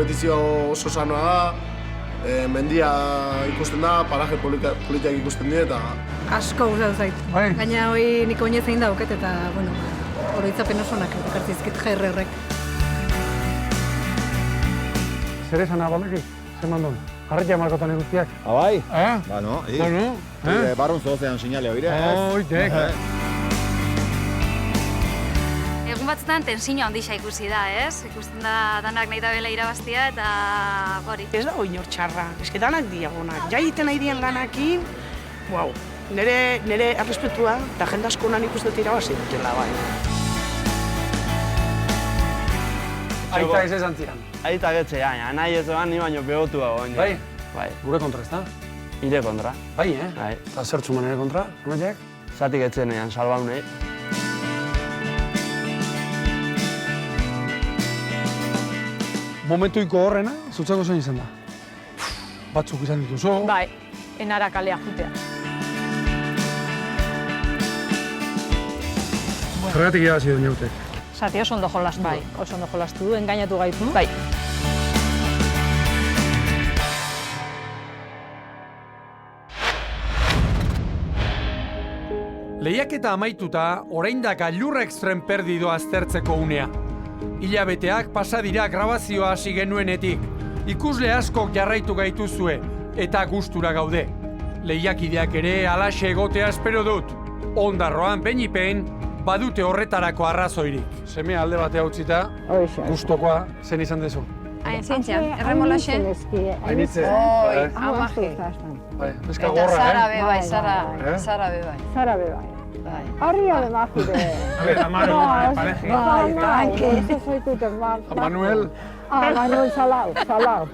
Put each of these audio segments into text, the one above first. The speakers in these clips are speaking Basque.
kompetizio oso sanoa da, mendia ikusten da, paraje politiak ikusten dira eta... Asko gustatu zait. Gaina hori nik oinez egin dauket eta, bueno, oroitzapen oso onak ekartzizkit JR horrek. Zer esan abaleki? Zer mandun? Jarretia markotan guztiak. Abai? Bueno, Barrun zozean sinale hori, Oitek. Egun batzutan tensiño handia ikusi da, ez? Ikusten da danak nahi da bela irabaztia eta hori. Ez dago inor txarra, eske danak diagonak. Ja egiten nahi dien lanakin, wow. Nire errespetua eta jende asko honan ikustut irabazi dutela, bai. Aita ez esan zian. Aita getxe, nahi ez eban ni baino begotua goin. Bai? Bai. Gure kontra ez da? Ire kontra. Bai, Bai. Eta zer txuman ere kontra, noiak? Zatik etxenean, salbaunei. Momentuiko horrena, zutzako zein izan da? Batzuk izan dituzu. Bai, enara kalea jutea. Zergatik irabazi duen jautek. Zati oso ondo jolastu. Bai, oso ondo jolastu du, engainatu gaitu. Bai. Lehiaketa amaituta, orain da gailur extrem perdido aztertzeko unea. Hilabeteak pasa dira grabazioa hasi genuenetik. Ikusle askok jarraitu gaituzue eta gustura gaude. Lehiakideak ere halaxe egotea espero dut. Ondarroan beinipen badute horretarako arrazoirik. Semea alde batea utzita, gustokoa zen izan dezu. Hain zintzian, erremolaxen. Hainitze. Amaje. Bai, neska gorra, Zara be bai, Zara be bai. Zara be bai. Arriba de Majide. Amaro, Bai, que zoitute, Manuel. Manuel Salau.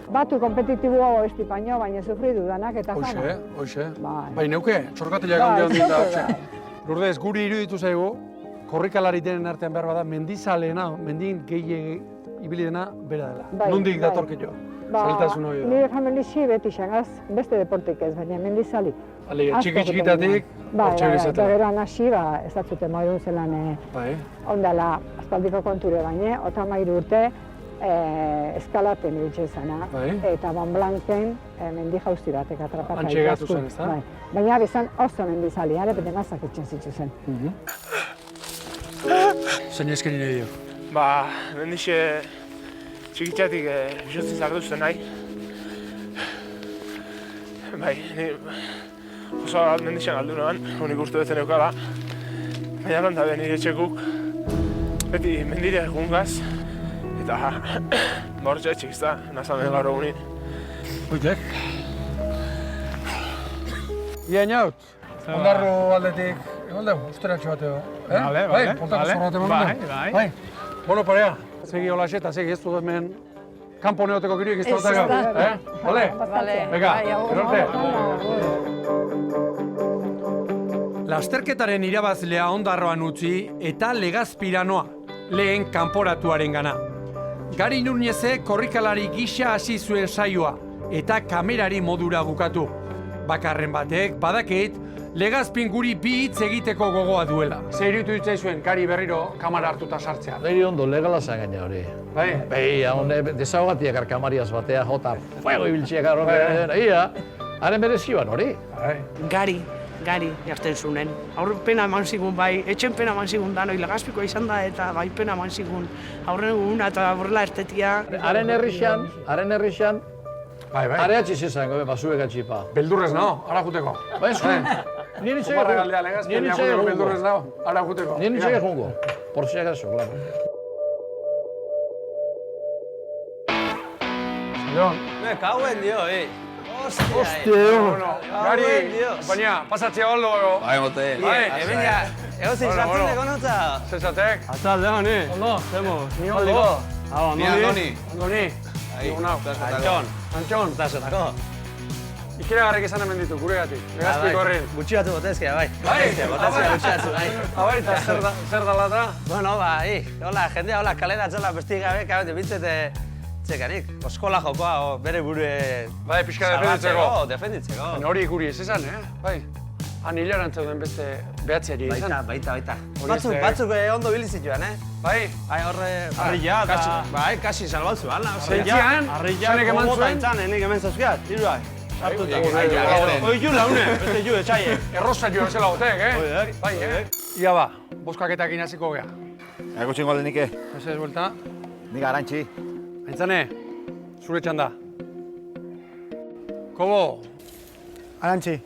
Batu kompetitiboa besti paino, baina sufridu danak eta jana. Hoxe. Bai. Bai, neuke, txorkatila gaude handi da, hoxe. Lourdes, guri iruditu zaigu, korrikalari denen artean behar bada, mendizaleena, mendin gehi ibili dena bera dela. Nondik datorkio? Zailtasun hori da. Nire familixi beti xagaz, beste deportik ez, baina mendizali. Txiki-txikitatik, hortxe bizeta. Bai, gero anasi, ez datzute moidun zelan ondala aspaldiko konture baina, 33 urte eskalaten iritsi izana. Eta Mont Blancen mendi jauzi batek atrapaka. Antxegatu zen, ez da? Baina bizan oso mendizali, bete mazak etxen zitzu zen. Zein esken nahi dio? Mendixe txikitzatik bizotzen zarduzten nahi. Bai, oso mendixen galdu noan, honik uste dut neukala. Baina landa ben nire txekuk, beti mendire egungaz, eta bortxe txikizta, nazamen gaur egunin. Oitek. Ia inaut, ondarro aldetik, egon dugu, usteratxo bateo. Bai, portako zorrate momentu. Bai. Bueno, parea, segi hola xeta, segi ez dut hemen kanpo neoteko kiriek ez dut dago. Ole? Bega, erorte. Lasterketaren irabazlea Ondarroan utzi eta Legazpiranoa, lehen kanporatuaren gana. Gari Nunezek korrikalari gisa hasi zuen saioa eta kamerari modura bukatu. Bakarren batek badakit Legazpin guri bi hitz egiteko gogoa duela. Zer irutu ditzaizuen Gari berriro kamara hartuta sartzea? Niri ondo legala zen gaina hori. Bai? Bai, desahogatiak kamariaz batea, jota fuego ibiltziak arroken, ia, haren berezioan hori. Gari jartzen zunen. Aurrena eman zigun bai, etxen pena eman zigun danoi Legazpikoa izan da eta bai pena eman zigun aurren eguna eta aurrela ertetia. Haren herrixan, areatzi zezango, basuek atxipa. Beldurrez nao, ara juteko. Bai, esku. Nien itxege beldurrez nao, ara juteko. Nien itxege jungo. Por si acaso, claro. Jon. Me cago en Dios, Hostia, Gari, baina, pasatzea baldo gero. Bai, mote. Venga, egozin sartzen deko notza. Zezatek. Atzalde, honi. Ondo, zemos. Ni ondo. Ni Andoni. Andoni. Antxon. Tasotako. Ikeragarrik esan hemen ditu, guregatik. Legazpiko horren. Gutxi batu botezkea, bai. Botezkea gutxi batzu, bai. Bai, eta zer dala da? Bueno, hola, jendea, hola, kalera atzela bestik gabe, kabete, bintzete, txekarik, oskola jokoa, bere bure... Bai, pixka defenditzeko. Defenditzeko. Hori guri ez esan, bai. Han hilaran zeuden beste behatziari izan. Baita. Batzuk ondo bilizituan, Bai? Bai, horre... Harria eta... Bai, kasi salbatzu, ala. Zentzian, zanek eman zuen? Enik hemen zazkiat, iruak. Sartuta. Oiu laune, beste ju, etxaie. Errosa jo zela botek, Bai, Ia ba, boskaketakin hasiko gea. Ego txingo aldenike. Ez ez, buelta. Nik arantxi. Aintzane, zure txanda. Kobo. Arantxi.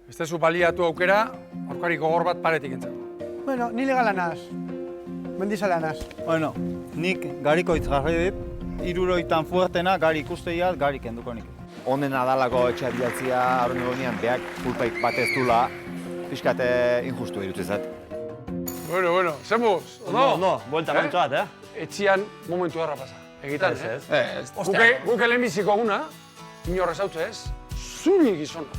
Ez tezu baliatu aukera, aurkari gogor bat paretik entzako. Bueno, ni legala naz. Mendizalea naz. Bueno, nik gariko itzgarri dit, 70 fuertena gari ikusteiat, gari kenduko nik. Honen adalako etxea bilatzia, horren egonean, behak pulpaik batez dula, pixkate injustu irutzezat. Bueno, zemuz, No, buelta momentu bat, Etxian momentu erra pasa. Egitan, Ez. Guke lehenbiziko guna, inorrez hautze ez, zuri gizona.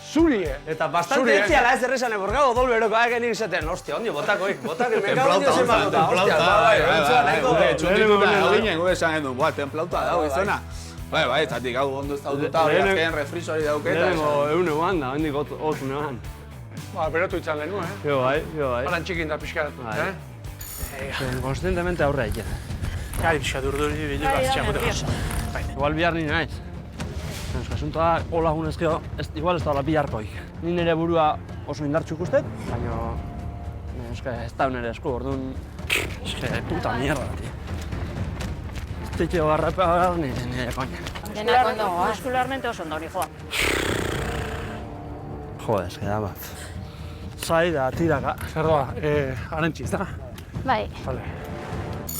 Zuri, Eta bastante etziala ez errezan eborgago dolberoko hagen izaten, ostia, ondio, botakoik, mekau ondio zenbakota, ostia, bai, Txundituta, eginen gure esan gendu, templauta dago izona. Bai, zatik hau ondo ez daututa, hori azken refrisori dauketa. Lehenengo egun eguan da, hendik otu neban. Ba, berotu itzan lehenu, Jo bai. Balan txikin da pixkat, Konstantemente aurre egin. Gari pixka durduri bilu bat txakutu. Igual bihar ni naiz. Asuntoa, hola gunezkeo, igual ez da hola biharkoik. Ni nire burua oso indartxu ikustet, baina... ez da nire esku, orduan... puta mierda, tío. Tetxeo garrapea gara nire koña. Muskularmente oso ondo, nijoa. Jode, ez da bat. Zai da, tiraka. Zer doa, arantxi, ez da? Bai. Vale.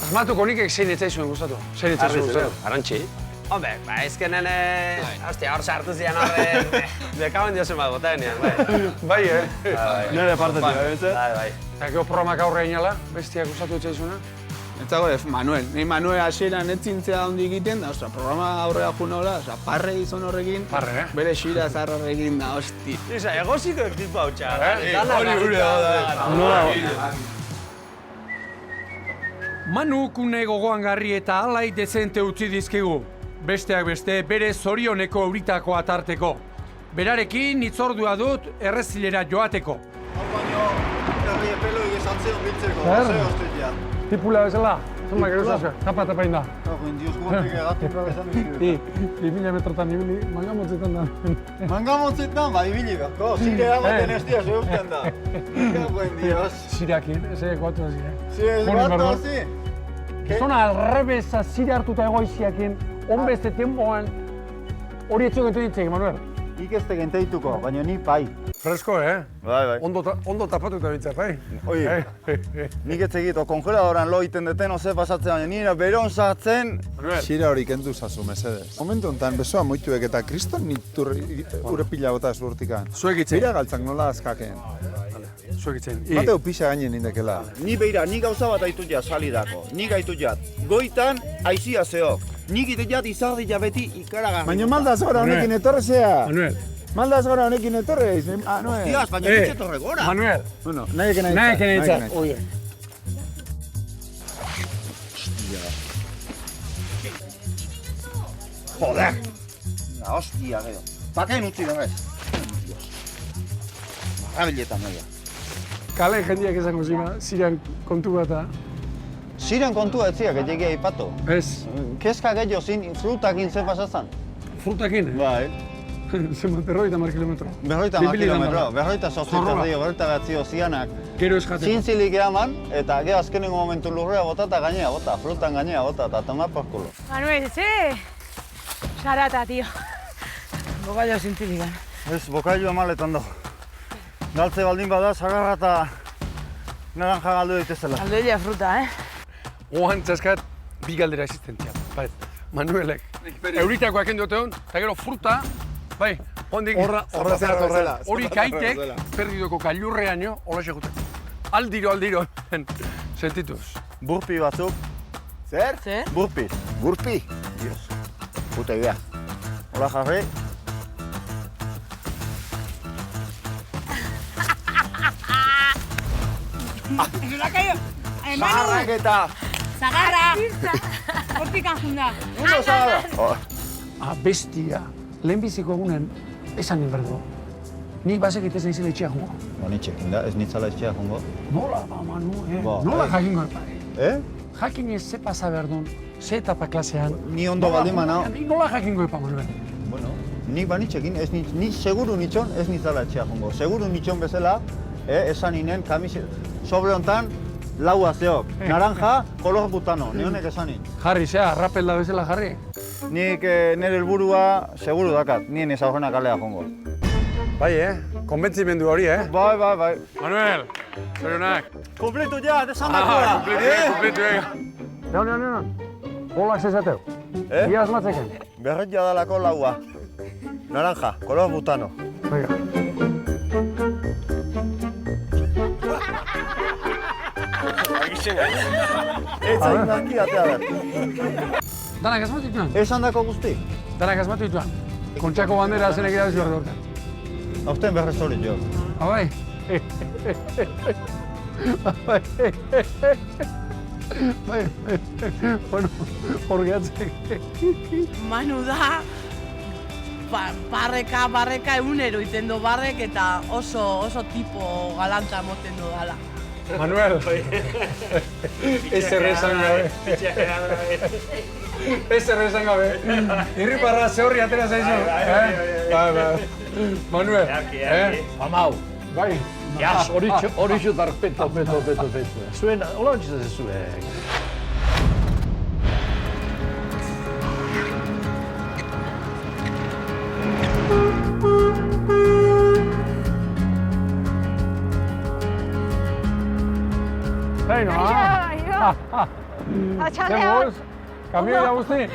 Asmatuko nikek zein etzaizuen gustatu. Zein etzaizuen gustatu. Arantxi? Hombre, ezkenen... Hostia, hor sartu zian horre... Dekauen diozen bat botaen nian, bai. Nire partetik, bai. Eta gero programak aurre eginala, bestiak gustatu etzaizuna? Entzago, Manuel. Ni Manuel hasieran etzintzea ondi egiten, da, programa aurrera jun hola, parre gizon horrekin. Parre, Bere xira zar horrekin, da, hosti. Isa, egoziko ektipu hau txar. Hori gure da. Manuk une gogoangarri eta alai dezente utzi dizkigu. Besteak beste, bere zorioneko euritako atarteko. Berarekin hitzordua dut errezilera joateko. Herri epelo egezatzen biltzeko, Zer? hostia. Tipula bezala, zuma gero zazka, tapa inda. Dios guantek egatu probezan dizkiru. 2000 metrotan ibili, mangamotzetan da. Mangamotzetan, ba, ibili gako, zire amaten ez dia zehuzten da. Buen Dios. Zireakin, eze ekuatu hasi, Zire ekuatu hasi? Zona alrebeza zire hartuta egoiziakin, onbeste tiempoan hori etxo gentu ditzek, Manuel. Ik ez tegenteituko, baina ni pai. Fresko, Bai. Ondo tapatuta bitzak, bai? Oi, nik ez egito, kongeladoran lo iten deten, oze pasatzen, baina nire beron sartzen... Xira hori kendu zazu, mesedez. Momentu honetan, besoa moituek eta kriston niturri urepila bota zurtikan. Zuek itzen. Bira galtzak nola azkaken. Zuek itzen. Mateu pixa gainen indekela. Ni beira, ni gauza bat aitu jat salidako. Ni gaitu jat. Goitan, aizia zeok. Nik ite jat izardila beti ikaragarri. Baina maldaz gora honekin etorrezea. Manuel. Maldaz gora honekin etorreiz. Hostias, baina nitxe torre gora. Manuel. Bueno, nahi eken aitzak. Oie. Joder. Hostia, gero. Bakain utzi denez. Marabiletan naia. Kale jendiak esango zima, zirean kontu bat. Ziren kontua etziak, etegia ipatu. Ez. Kezka gehiago zin, frutakin ze pasazan. Frutakin? Bai. Zenbat, 50 kilometro. 50 kilometro, 48 zianak. Gero eskateko. Zintzilik eaman, eta gero azkenengo momentu lurrea bota eta gainea bota, frutan gainea bota, eta toma por culo. Manuel, sarata, tío. Bokailo zintzilikan. Ez, bokailo maletan dago. Galtze baldin bada, sagarra eta naranja galdu daitezela. Aldoia fruta, Oan txaskat, bi galdera existentzia. Bai, Manuelek. Euritakoak endote hon, eta gero fruta, bai, hondik... Horra zera torrela. Hori kaitek, perdidoko kailurreaino, hola seguten. Aldiro, sentituz. Burpi batzuk. Zer? Burpi. Burpi. Dios. Puta idea. Hola jarri. Zaharrak eta... Zagarra! Hortikan junda. Uno zaharra. Bestia, lehenbiziko egunen, esan inberdu. Nik basek itez naizela etxea jongo. Nitxekin da, ez nitzala etxea jongo. Nola, Manu, Nola jakingo, Jakin ez ze pasa behar duen, ze etapa klasean. Ni ondo baldin manao. Nola jakingo epa, Manuel? Bueno, nik banitxekin, ni seguru nitxon ez nitzala etxea jongo. Seguru nitxon bezala, esan inen, sobre hontan, laua zeok. Naranja, kolor butano, ni honek esan nin. Jarri, zea, rapel da bezala jarri. Nik nire helburua seguru dakat, nien ez aurrena kalea jongo. Bai, konbentzimendu hori, Bai. Manuel, zorionak. Kompletu ja, desan dakoa. Kompletu, ega. Neon. Polak zezateu. Ia asmatzeken. Berret jadalako laua. Naranja, kolor butano. Venga. Etzain naki atea da. Danak asmatu dituan? Esan dako guzti. Danak asmatu dituan? Kontxako bandera zenek irabiz behar duertan. Aurten berrez hori jo. Abai? Bai. Bueno, hor gehatzek. Manu da, barreka egunero iten du barrek eta oso tipo galanta moten du dala. Manuel, ez errezan gabe. Ez errezan gabe. Irriparra zehorri atera zaizu. Bai. Manuel, Amau. Bai. Jas, hori xutar peto. Zuen, hola ontsi ez zuen. Zaino, Zemuz, kamioia guzti,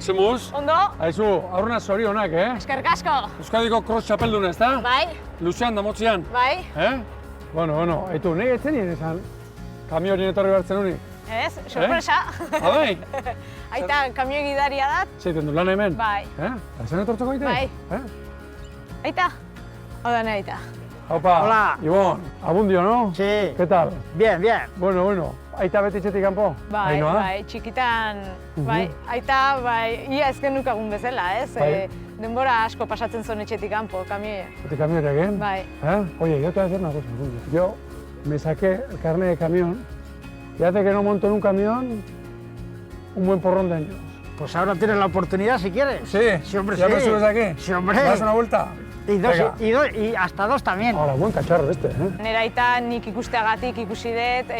Zemuz? Ondo? Aizu, aurrena zorionak, Eskerrik asko. Euskadiko cross txapeldun, ez da? Bai. Luzean da motzian. Bai. Bueno, haitu, nahi etzen nien esan, kamiorin etorri bertzen unik. Ez, sorpresa. Bai? Aita, kamioi gidaria dat. Zeiten du lan hemen? Bai. Ezen etortzeko aite? Bai. Aita, hau da nahi aita. Haupa, Hola. Ibon, abundio, no? Sí. ¿Qué tal? Bien. Bueno. Aita beti etxetik kanpo? Bai, txikitan, bai, aita, bai, ia ezken nukagun bezala, ez? Denbora asko pasatzen zuen etxetik kanpo, kamioia. ¿Este camión aquí? Bai. Oye, yo te voy a decir una cosa. Yo me saqué el carnet de camión y hace que no monto en un camión un buen porrón de años. Pues ahora tienes la oportunidad si quieres. Sí, hombre, ¿ya sí. me subes aquí? Sí, hombre. ¿Das una vuelta? Y hasta dos también. Ahora, buen cacharro este, Nera aita nik ikusteagatik ikusi dut,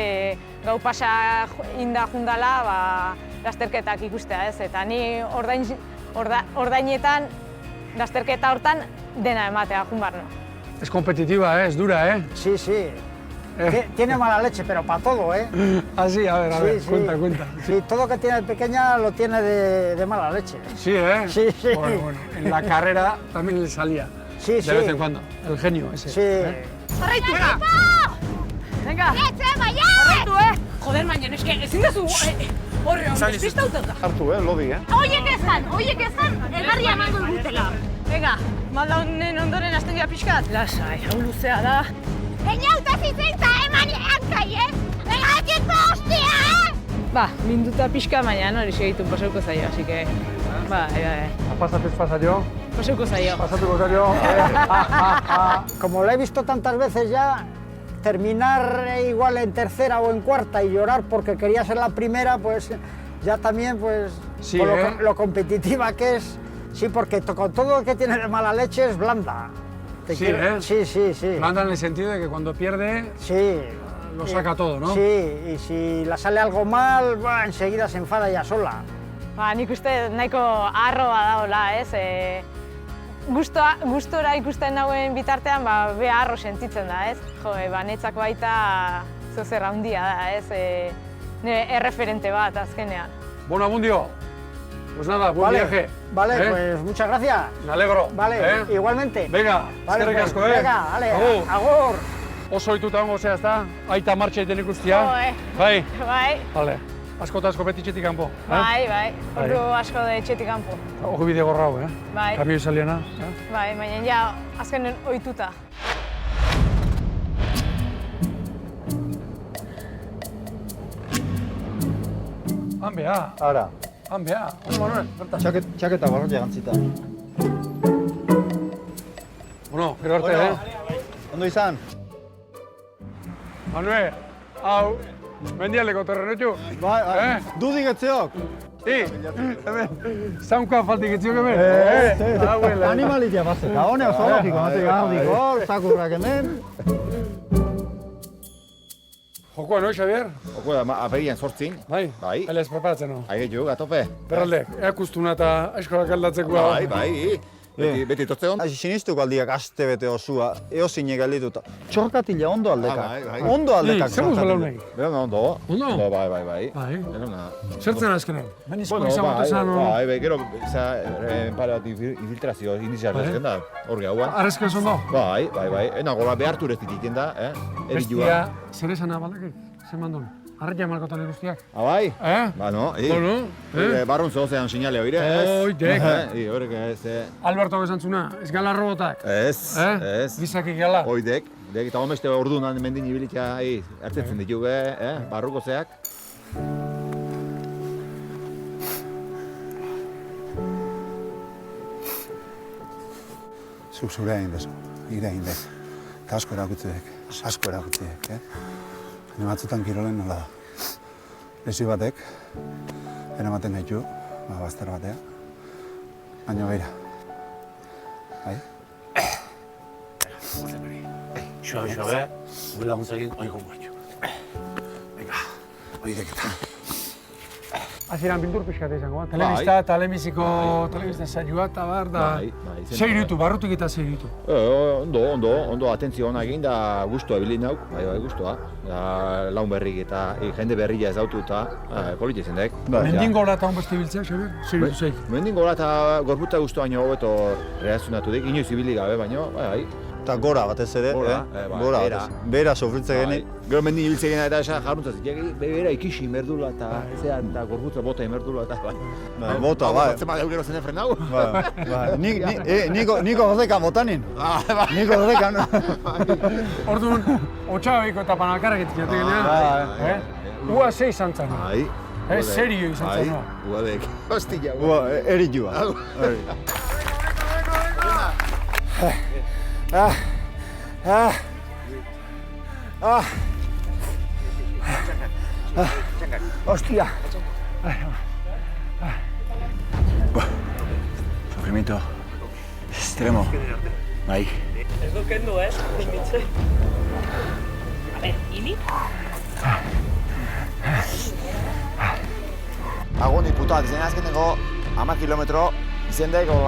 gau pasa inda jundala, lasterketak ikustea, ez? Eta ni ordainetan, lasterketa hortan dena ematea jun barno. Es competitiva, es dura, Sí. Tiene mala leche, pero para todo, Ah, sí, a ver, cuenta. Sí, todo que tiene de pequeña lo tiene de mala leche. Sí, Sí. Bueno, en la carrera también le salía. Sí. De vez en cuando, el genio ese. Sí. Jarraitu! Venga! Jarraitu, Joder, baina, eske, ezin dezu horre hon, despistauta da. Hartu, lodi, Oiek ezan, elgarria emango dutela. Venga, malda honen ondoren hasten dira pixkat. Lasai, hau luzea da. Eniauta zitzeita eman hankai, Negatik hostia, Ba, minduta pixka, baina hori segitun pasauko zaio, así que... Bai. Pasatez pasa yo. Pasauko zaio. Pasatuko zaio. Como la he visto tantas veces ya, terminar igual en tercera o en cuarta y llorar porque quería ser la primera, pues ya también, pues, Sí, por lo competitiva que es, sí, porque con todo lo que tiene de mala leche es blanda. Sí. Blanda en el sentido de que cuando pierde, lo saca todo, ¿no? Sí, y si la sale algo mal, enseguida se enfada ella sola. Ba, nik uste nahiko harroa daola, ez? Gustora ikusten nauen bitartean, be harro sentitzen da, ez? Jo, netzak baita zozer handia da, ez? Nire erreferente bat azkenean. Bueno, abundio. Pues nada, buen viaje. Vale, pues muchas gracias. Me alegro. Vale, igualmente. Venga, eskerrik asko, Venga, vale, agur. Oso ohituta hongo zea, ezta? Aita martxa egiten ikustia. Bai. Vale. Asko eta asko beti etxetik kanpo. Bai. Ordu asko da etxetik kanpo. Ojo bide gorra hau, Bai. Kamioi saliena. Bai, baina ja azkenen ohituta. Han beha. Ara. Han beha. Manuel, bertan. Txaketa barra jantzita. Bueno, gero arte, Ondo izan. Manuel, hau, Mendialeko terrenotxu. Bai, dudik etzeok. Hemen, zaunka faltik etziok hemen. Animalitia bazeka, hone oso logiko, gardiko, zakurrak hemen. Jokoa, no, Xavier? Jokoa, aperian sortzin. Bai, bai. Elez preparatzen no. Aigetu, gatope. Berraldek, eakustuna eta eskolak aldatzeko. Bai. Beti tortzeon. Sinistuko aldiak aste bete osua, eozinek aldituta. Txorkatila ondo aldekak. Bai. Ondo aldekak. Zer guztu launei? Berona ondo. Ondo? Bai. Berona. Zertzen azkenean? Benizko izan botezan hori? Bai, gero, pare bat infiltrazio indiziarra ezken da, hor gauan. Arrezko esan do? Bai. Ena gola behartu ereztik egiten da, Bestia, zer esan abalakek? Zer mandun? Arretia malkotan guztiak. Bai? Ba, no. Barrun zehozean sinale hori, ez? Oidek. Horrek ez. Alberto esantzuna, ez gala robotak? Ez. Gizakik gala? Oidek. Eta gomeste orduan mendin ibilitia hartzen ditugu, barruko zeak. Zure egin dezu, ire egin dek. Eta asko erakutziek, Baina batzutan kirolen nola da. Lesio batek, eramaten gaitu, bazter batea. Baina beira. Bai? Xobe, gure laguntzakin oiko guatxo. Venga, oidek eta. Hasieran bildur pixkat izango, telebista, telebista saioa eta bar da... Seiritu, barrutik eta seiritu. Ondo, atentzio hona egin da guztua ebilin nauk, bai, guztua. Laun berrik eta jende berria ez dautu eta politi zendek. Mendin gora eta honbeste biltzea, Xabier? Seiritu zeik? Mendin gora eta gorputa guztua baino hobeto reazionatu dik, inoiz ibili gabe baino, bai. Eta gora batez ere, gora batez. Bera sofritze geni. Gero mendin ibiltze gena eta esan jarruntza zitek, bera ikisi merdula eta zean eta gorputza bota merdula eta bai. Bota, bai. Batzen badeu gero zenen frenau. Niko gordekan botanin. Niko gordekan. Orduan, otxabiko eta panakarrak etziatek genean. Ua zei izan zen. Serio izan zen. Uadek. Hostia. Eritua. Hostia. Sufrimiento extremo. Bai. Ez du kendu, limitze. A ver, hili? Agon diputat, izan azkeneko 10 kilometro izen daiko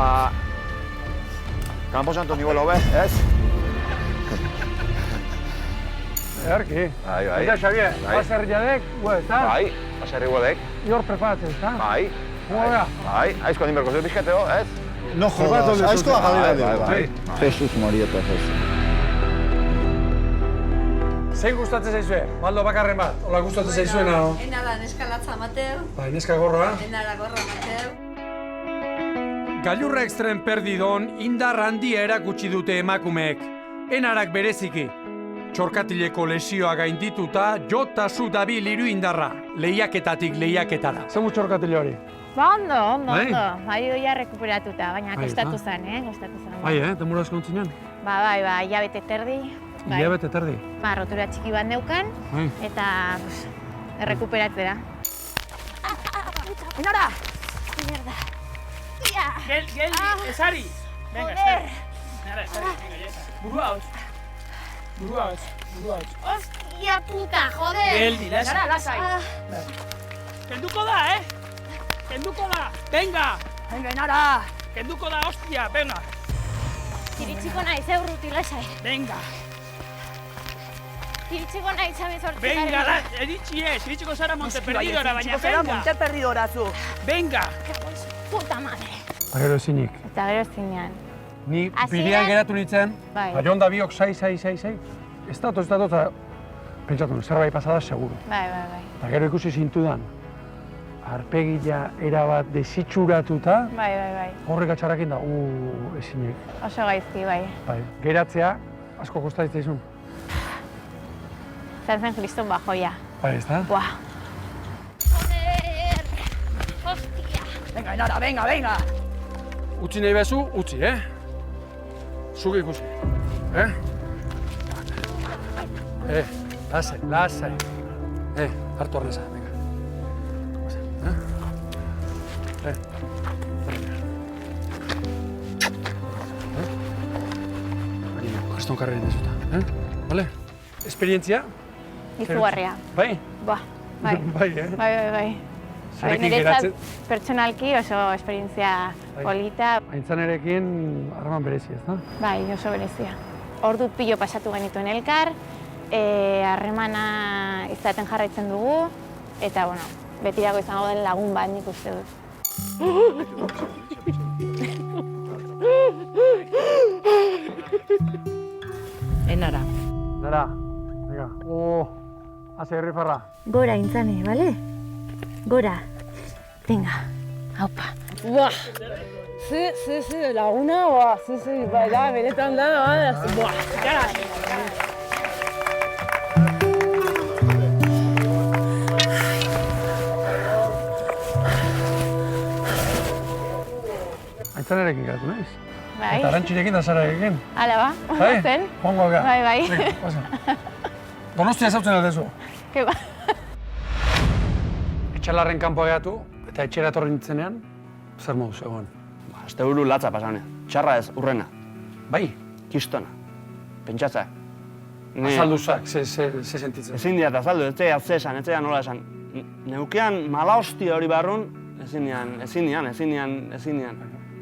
Campo Santo nivelo be, ez? Erki. Eta, Xavier, baserri jadek, ezta? Bai, baserri guadek. Ior preparatzen, ezta? Bai. Bai, aizko animberko zeu pixkateo, ez? No jodas, aizko agalera. Bai. Jesus Maria eta Jesus. Zein gustatzen zaizue? Baldo bakarren bat, hola gustatzen zaizuena, no? Enara neska latza mateu. Bai, neska gorra. Enara gorra mateu. Gailurra extrem perdidon indar handia erakutsi dute emakumeek. Enarak bereziki. Txorkatileko lesioa gaindituta, jota zu dabil hiru indarra. Lehiaketatik lehiaketara. Zemu txorkatile hori? Ba, ondo. Bai, oia rekuperatuta, baina kostatu zen, kostatu zen. Bai, demura asko ontzinean? Ba, hilabete terdi. Hilabete terdi? Ba, rotura txiki bat neukan, eta errekuperatzera. Enora! Mierda. Geldi, esari! Venga, esari. Venga, burua hoz. Hostia puta, joder! Geldi, lasai. Kenduko da, Kenduko da, venga! Venga, Enara! Kenduko da, hostia, venga! Iritsiko naiz, urruti, lasai. Venga! Iritsiko naiz, amizortzi. Venga, iritsiko zara Monte Perdidora, baina venga! Monte Perdidora, zu! Venga! Puta madre! Gero ezinik. Eta gero ezinean. Ni bidean geratu nintzen, aionda biok sai. Ez datoz, eta pentsatu, zerbait pasada seguru. Bai. Eta gero ikusi zintudan, arpegila erabat desitxuratuta, bai. horrek atxarrakin da, ezinik. Oso gaizki, bai. Geratzea, asko kostatzen izun. Zer kriston bajoia. Bai, ez da? Buah. Joder! Hostia! Venga, Enara, venga! Utzi nahi bezu, utzi, Zuk ikusi, lasai. Hartu arneza, venga. Kriston karrerin dezuta, vale? Esperientzia? Izugarria. Bai? Bai. Bai. Niretzat pertsonalki oso esperientzia polita. Aintzanerekin harreman berezia, ez da? Bai, oso berezia. Ordu pilo pasatu genituen elkar, harremana izaten jarraitzen dugu, eta, bueno, betirako izango den lagun bat nik uste dut. Enara. Nara, venga. Haze herrifarra. Gora, Aintzane, bale? Gora. Venga, haupa. Buah! Laguna, bai da, benetan da, buah! Aintzanerekin geratu naiz. Bai. Eta Arantxirekin da Sararekin. Hala ba, zen? Joango gara. Bai. Donostia ezautzen aldezu. Ke ba. Etxalarren kanpoa geratu, eta etxera etorri nintzenean, zer moduz egon? Azte buru latza pasaunea. Txarra ez, urrena. Bai? Kistona. Pentsatzak. Azalduzak, ze sentitzen? Ezin diat azaldu, ez esan, ez nola esan. Neukean mala hostia hori barrun, ezin nian.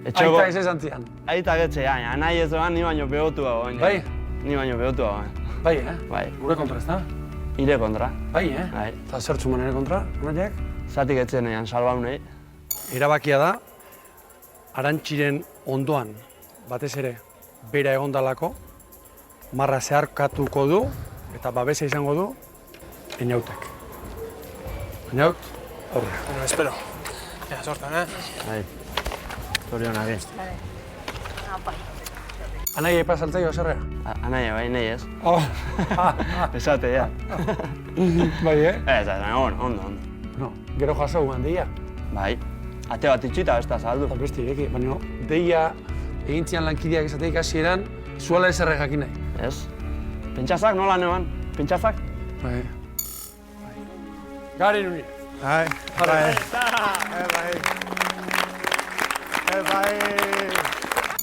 Aita ez esan zian? Aita getxe, nahi ez doan, ni baino behotu hau. Bai? Ni baino behotu hau. Bai, Bai. Gure kontra ez da? Ire kontra. Bai, Eta zertzuman ere kontra, nahiak? Zatik etzenean, salbaunei. Erabakia da, Arantxiren ondoan, batez ere, bera egondalako, marra zeharkatuko du, eta babesa izango du, Eñautek. Eñaut, aurre. Bueno, espero. Ja, sortan, Bai. Zorionak ez. Anai epa saltzaio zerrea? Anai, bai, nahi ez. Esate, ja. Bai, Ez, ondo. No, gero jaso guan deia. Bai. Ate bat itxita, ez da saldu. Beste ireki, baina deia egintzian lankideak esateik hasieran, zuela ez erre jakin nahi. Ez. Pentsazak nola neban? Pentsazak? Bai. Gari nuni. Bai.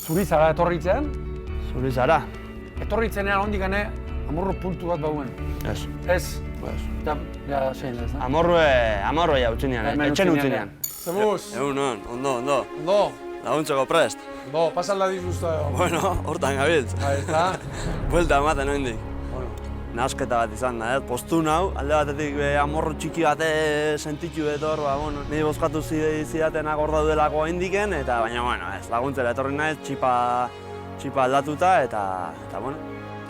Zuri zara etorritzean? Zuri zara? Etorritzenean hondik gane, amorru puntu bat bauen. Ez. Ez? Ja, zein ez, da? Amorro ja utzinean, etxen utzinean. Zemuz? Egunon, ondo. Ondo? Laguntzeko prest. Ondo, pasalda dizuzta. Bueno, hortan gabiltz. Eta? Buelta ematen oindik. Nahasketa bat izan da, postu nau, alde batetik amorro txiki bate sentitu etor, niri bozkatu zidatenak hor daudelako indiken, eta baina, ez laguntzera etorri naiz, txipa aldatuta, eta bueno.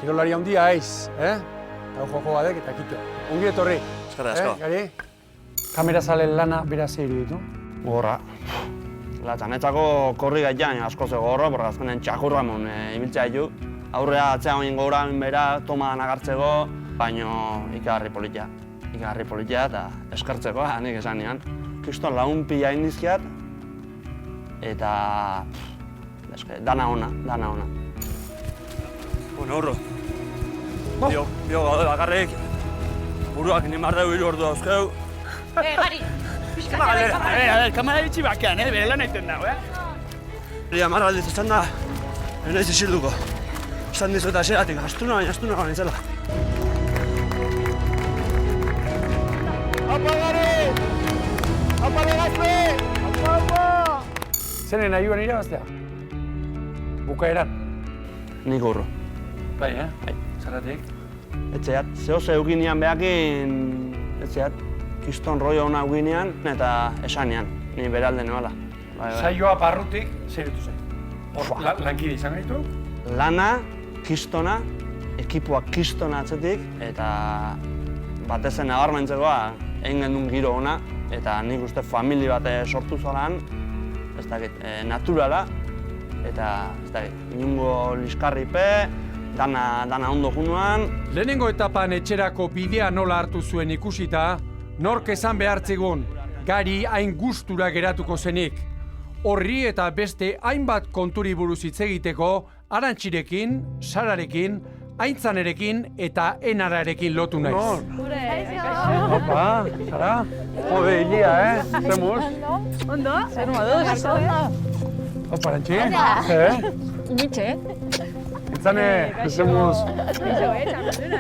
Kirolari handia haiz, Eta joko badek eta kito. Ongi etorri. Eskerrik asko. Gari? Kamerazale lana beraz egin ditu? Gorra. Latzanetzako korri gaitan asko ze gorro, porque azkenen txakurramon ibiltzea ditu. Aurrea atzea oin gora bera, toman agartzeko, baino ikarri politia eta eskertzeko, nik esan nian. Kriston lagun pila indizkiat, eta dana ona. Bueno, urro. Bio gaude bakarrik, buruak nimar dugu 3 ordu dauzkeu. Gari! Kamera bitxi bakean, bere lan egiten dago, Marra aldiz esan da, naiz isilduko. Esan dizu eta eseratik, astuna baina nintzela. Apa, Gari! Apa, legazle! Apa! Zenen nahi irabaztea? Bukaeran? Nik urro. Bai, Bai. Zerratik? Etxeat, zehose euginean behakin, etxeat, kiston rollo hona euginean eta esanean, ni beralde noala. Saioa barrutik, zer ditu zen? Lankide izan gaitu? Lana, kistona, ekipoa kistona atzetik, eta batezen nabarmentzekoa egin gendun giro ona, eta nik uste famili bat sortu zolan, ez dakit, naturala, eta ez dakit, inungo liskarripe, dana ondo junuan. Lehenengo etapan etxerako bidea nola hartu zuen ikusita, nork esan behartzegun, Gari hain gustura geratuko zenik. Horri eta beste hainbat konturi buruz hitz egiteko, Arantxirekin, Sararekin, Aintzanerekin eta Enararekin lotu naiz. Opa, zara? Jode, hilia, Zemuz? Ondo? Zer moduz? Opa, Arantxi? Mitxe. Intzane, zemuz?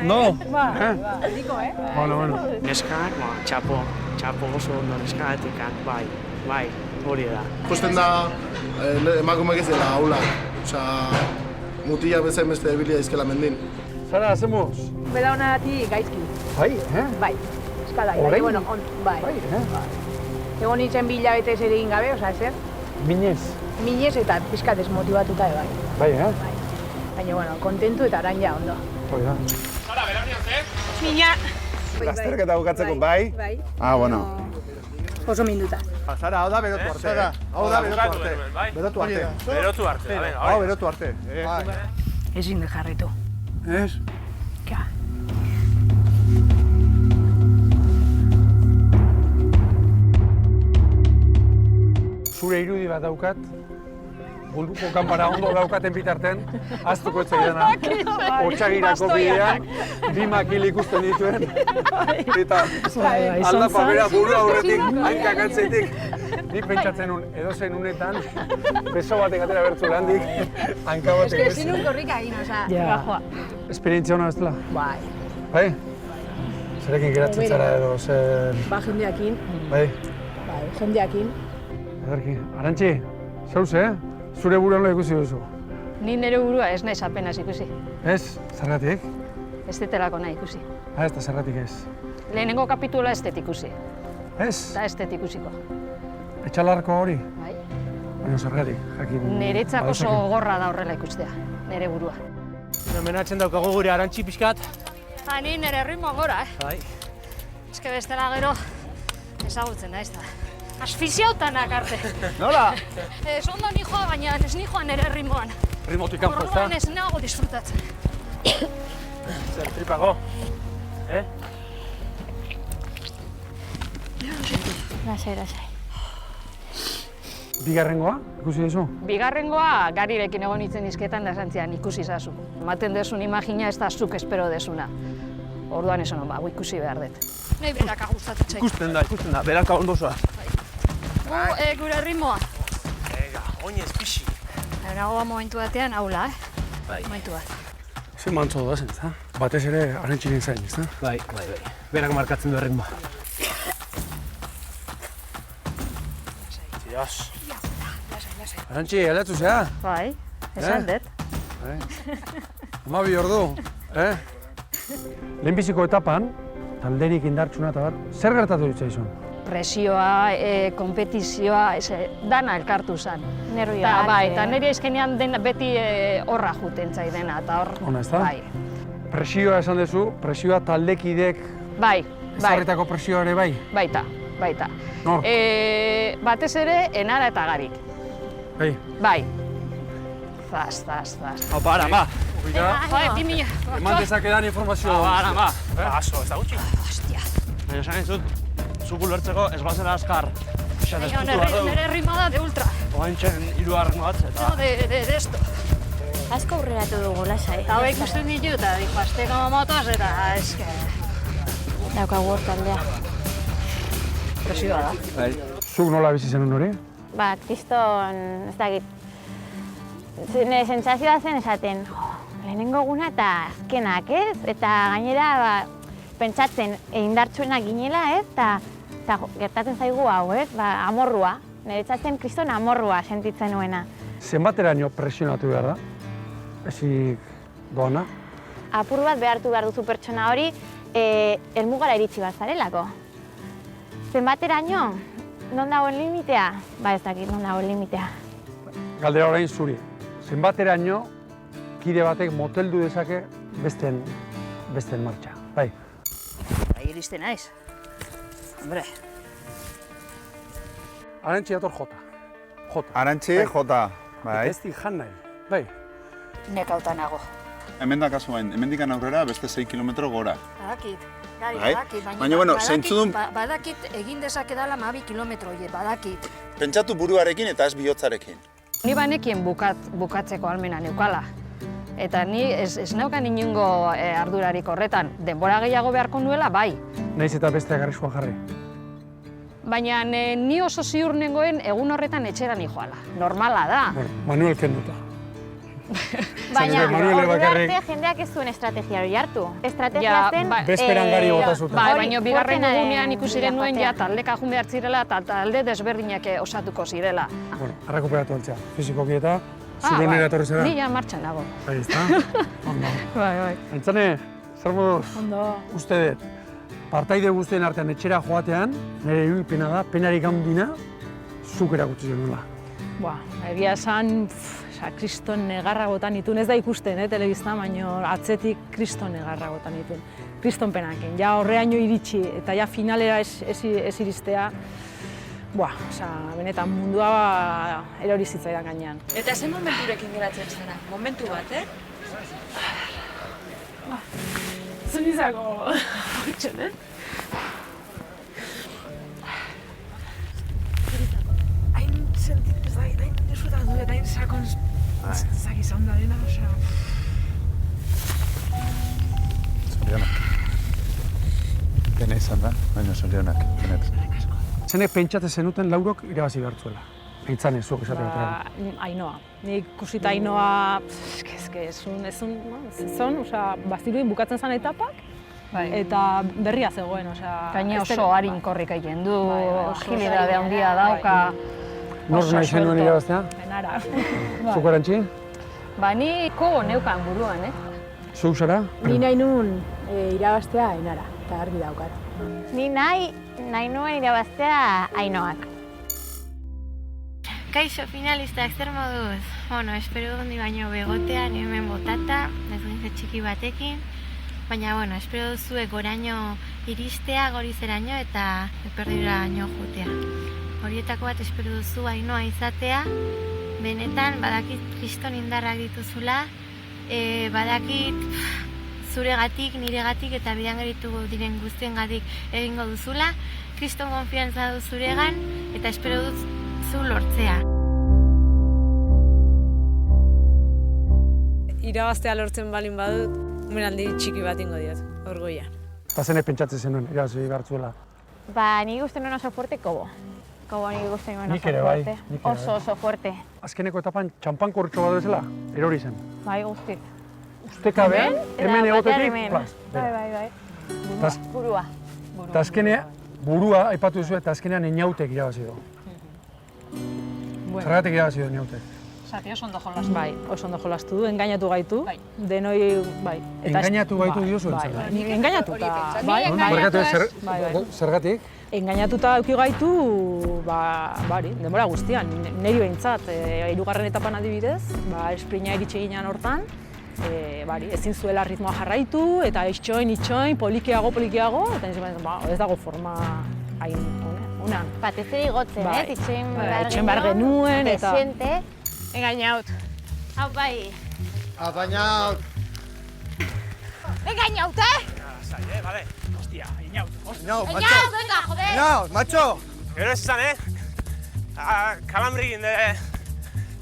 No? Bueno. Neskak, txapo oso ondo neskatik, bai, hori da. Ikusten da, emakumeak ez dela haula. Mutila bezain beste debilia izkela mendin. Zara, zemuz? Beda honagatik gaizki. Bai, Bai, eskadai. Orain? Bueno, bai. Egon nintzen bi hilabetez ere egin gabe, zer? Minez? Minez eta pixka desmotibatuta bai. Bai, Baina, bueno, kontentu eta orain ja ondo. Hoi da. Zara, belarnian ze? Mina! Lasterketa bukatzeko bai? Bai. Bueno. Oso minduta. Zara, hau da berotu arte. Hau da berotu arte. Berotu arte. Berotu arte, Hau berotu arte. Ezin de jarritu. Ez? Ka. Zure irudi bat daukat, munduko kanpara ondo daukaten bitarten, aztuko ez zaidana. Otsagirako bidean, 2 makil ikusten dituen, eta aldapa bera buru aurretik, hankak atzetik. Nik pentsatzen nun, edozein unetan, beso batek atera bertzu landik, hanka batek Ez zinun korrika egin, gajoa. Esperientzia hona bestela? Bai. Bai? Zerekin geratzen zara edo, zer... Ba, jendeakin. Bai? Bai, jendeakin. Ederki. Arantxi, zauz, Zure buruan lo ikusi duzu? Ni nire burua ez naiz apenas ikusi. Ez? Zergatik? Ez detelako nahi ikusi. Ez da zergatik ez. Lehenengo kapitula ez det ikusi. Ez? Da ez det ikusiko. Etxalarko hori? Bai. Baina zergatik, jakin... Niretzako oso gogorra da horrela ikustea, nire burua. Menatzen daukago gure Arantxi pixkat. Ni nire ritmo gora, Bai. Eske bestela gero ezagutzen da ez da. Asfixiautanak arte. Nola? Ez ondo nijoa, baina ez nijoa nire ritmoan. Ritmotik kanpo ez da? Orduan ez nago disfrutatzen. Zer, tripago? Lasai. Bigarrengoa, ikusi duzu? Bigarrengoa Garirekin egon nintzen izketan da esantzian ikusi zazu. Ematen desun imagina ez da zuk espero desuna. Orduan esan hon, hau ikusi behar dut. Nei beraka gustatzen zait. Ikusten da, beraka ondozoa. Gure ritmoa. Ega, oinez pixi. Nagoa momentu batean, haula, Bai. Momentu bat. Ze mantzo da zen, ezta? Batez ere Arantxiren zain, ezta? Bai. Berak markatzen du erritmoa. Tios. Arantxi, aldatu zea? Bai, esan dut. Amabi ordu, Lehenbiziko etapan, talderik indartsuna eta bat, zer gertatu ditzaizun? Presioa, konpetizioa, dana elkartu zen. Nervioa. Bai, eta nire eskenean beti horra juten zaidena, eta hor... Ona, ezta? Bai. Presioa esan duzu, presioa taldekidek... Bai. Ezarritako presioa ere bai? Baita. Nor? Batez ere, Enara eta Garik. Bai. Bai. Zaz. Opa, ara, ba. Bai, 2.000. Eman dezakedan informazioa. Ara, ba. Aso, ez da gutxi. Hostia. Baina esan dizut, zuku lertzeko ez bazela azkar. Nire rimada de ultra. Oaintzen 3. bat, eta... De esto. Asko aurreratu dugu, lasai. Eta hau ikusten ditu, eta dijo, azteko motoz, eta eske... Daukagu hor taldea. Presioa da. Bai. Zuk nola bizi zenun hori? Ba, kriston, ez dakit. Nire sentsazioa zen esaten, lehenengo eguna eta azkenak, ez? Eta gainera, pentsatzen indartsuenak ginela, ez? Eta gertatzen zaigu hau, ez? Amorrua. Niretzatzen kriston amorrua sentitzen nuena. Zenbateraino presionatu behar da? Ezik doana? Apur bat behartu behar duzu pertsona hori, helmugara iritsi bat zarelako. Zenbateraino, non dagoen limitea? Ba ez dakit, non dagoen limitea. Galdera orain zuri. Zenbateraino kide batek moteldu dezake besteen martxa. Bai. Bai, iristen naiz. Hombre. Arantxi dator jota. Arantxi, jota. Bai. Ez di jan nahi. Bai. Nekauta nago. Hemen da kasuain, hemendikan aurrera beste 6 kilometro gora. Badakit. Bai? Baina, bueno, zeintzudun... Badakit egin dezakedala 12 kilometro horiek, badakit. Pentsatu buruarekin eta ez bihotzarekin. Ni banekien bukatzeko almena neukala. Eta ni ez neukan inongo ardurarik horretan. Denbora gehiago beharko nuela, bai. Naiz eta besteak arriskua jarri. Baina ni oso ziur nengoen egun horretan etxera nijoala. Normala da. Manuel kenduta. Baina, ordu arte jendeak ez zuen estrategia hori hartu. Estrategia zen... Bezperan gari bota zuten. Baina bigarren egunean ikusiren nuen ja taldeka jun behar zirela eta talde desberdinak osatuko zirela. Arrekuperatu altzea, fizikoki eta zure nire atorri zera. Ni ja martxan dago. Ahí está. Ondo. Bai. Aintzane, zer moduz? Ondo. Uste dut, partaide guztien artean etxera joatean, nire irudipena da, penarik handina, zuk erakutsi zenuela. Egia esan, kriston negarragotan nituen, ez da ikusten, telebiztan, baina atzetik kriston negarragotan nituen. Kriston penakin, ja horreaino iritsi eta ja finalera ez iristea, benetan mundua erori zitzaidan gainean. Eta zen momenturekin geratzen zara? Momentu bat, Zen izako hortxen, Hain sentitu ez da, hain disfrutatu eta hain sakon zaki izan da dena, Zorionak. Dena izan da, baina zorionak, benetan. Zenek pentsate zenuten Laurok irabazi behartzuela. Aintzane, zuok esaten Ainoa. Nik ikusita Ainoa, bazirudin bukatzen zen etapak, eta berria zegoen, Gaina oso harin korrik egiten du, agilidade handia dauka. Nor nahi zenuen irabaztea? Enara. Zuk erantzi? Ni kogo neukan buruan, Zuk zara? Ni nahi nuen irabaztea Enara, eta argi daukat. Ni nahi nuen irabaztea Ainoak. Kaixo finalistak, zer moduz? Espero dundi baino begotean hemen botata, desgintze txiki batekin. Baina, espero duzuek goraino iristea, gorizeraino eta eperdiraino jutea. Horietako bat espero duzu Ainoa izatea. Benetan, badakit kriston indarrak dituzula, badakit zuregatik, niregatik eta bidan geritu diren guztiengatik egingo duzula. Kriston konfiantza du zuregan eta espero dut zu lortzea. Irabaztea lortzen balin badut, umenaldi txiki bat ingo diot, orgoia. Eta zenek pentsatzen zenuen irabazi behartzuela? Nik uste nuen oso fuerte Kobo. Kobo nik uste nuen oso fuerte. Nik ere bai. Oso fuerte. Azkeneko etapan txampan kortxo bat bezala, erori zen. Bai, guztik. Ustekabean, hemen egotetik, plaz. Bai. Burua. Eta azkenean, burua aipatu duzu eta azkenean Eñautek irabazi du. Zergatik irabazi du Eñautek? Zati oso ondo jolastu. Bai, oso ondo jolastu du, engainatu gaitu. Denoi, bai. Engainatu gaitu diozu entzela? Engainatuta. Zergatik? Engainatuta auki gaitu, denbora guztian, niri behintzat, hirugarren etapan adibidez, esprina iritsi ginean hortan, ezin zuela ritmoa jarraitu, eta itxoin, polikiago, eta ez dago forma hain honan. Batezeri gotzen, itxoin behar genuen, eta... Desiente. Engainaut. Hau bai. Apañaut. Engainaut, Vale. Hostia, Eñaut. Eñaut, venga, joder. Eñaut, macho. Gero ez esan, Kalambrikin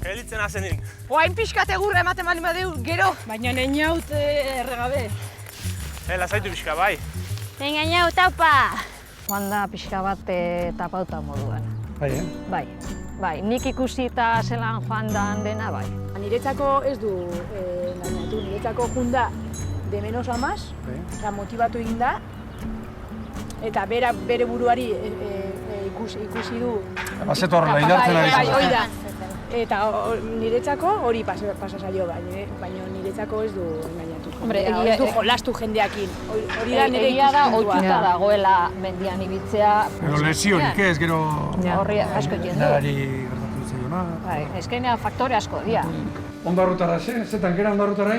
gelditzen hazenin. Hain pixkat egurra ematen bali badeu, gero. Baina Eñaut erregabe. Lasaitu pixka, bai. Engainaut, taupa. Joan da pixka bat tapauta moduan. Bai, Bai, nik ikusita zelan joan dan dena, bai. Niretzako ez du engainatu, niretzako junda de menos a más, motibatu egin da, eta bere buruari ikusi du... Bazetu horrela, idartzen ari da. Eta niretzako hori pasa zaio, baina niretzako ez du engainatu. Ez du jolastu jendeakin. Hori da nire ikuspuntua. Egia da, ohituta dagoela mendian ibitzea. Pero lesionik ez, gero... Horri asko egin du. Nari gertatu zaiona. Ezkenean faktore asko dira. Ondarrutara, zetan gera ondarrutara?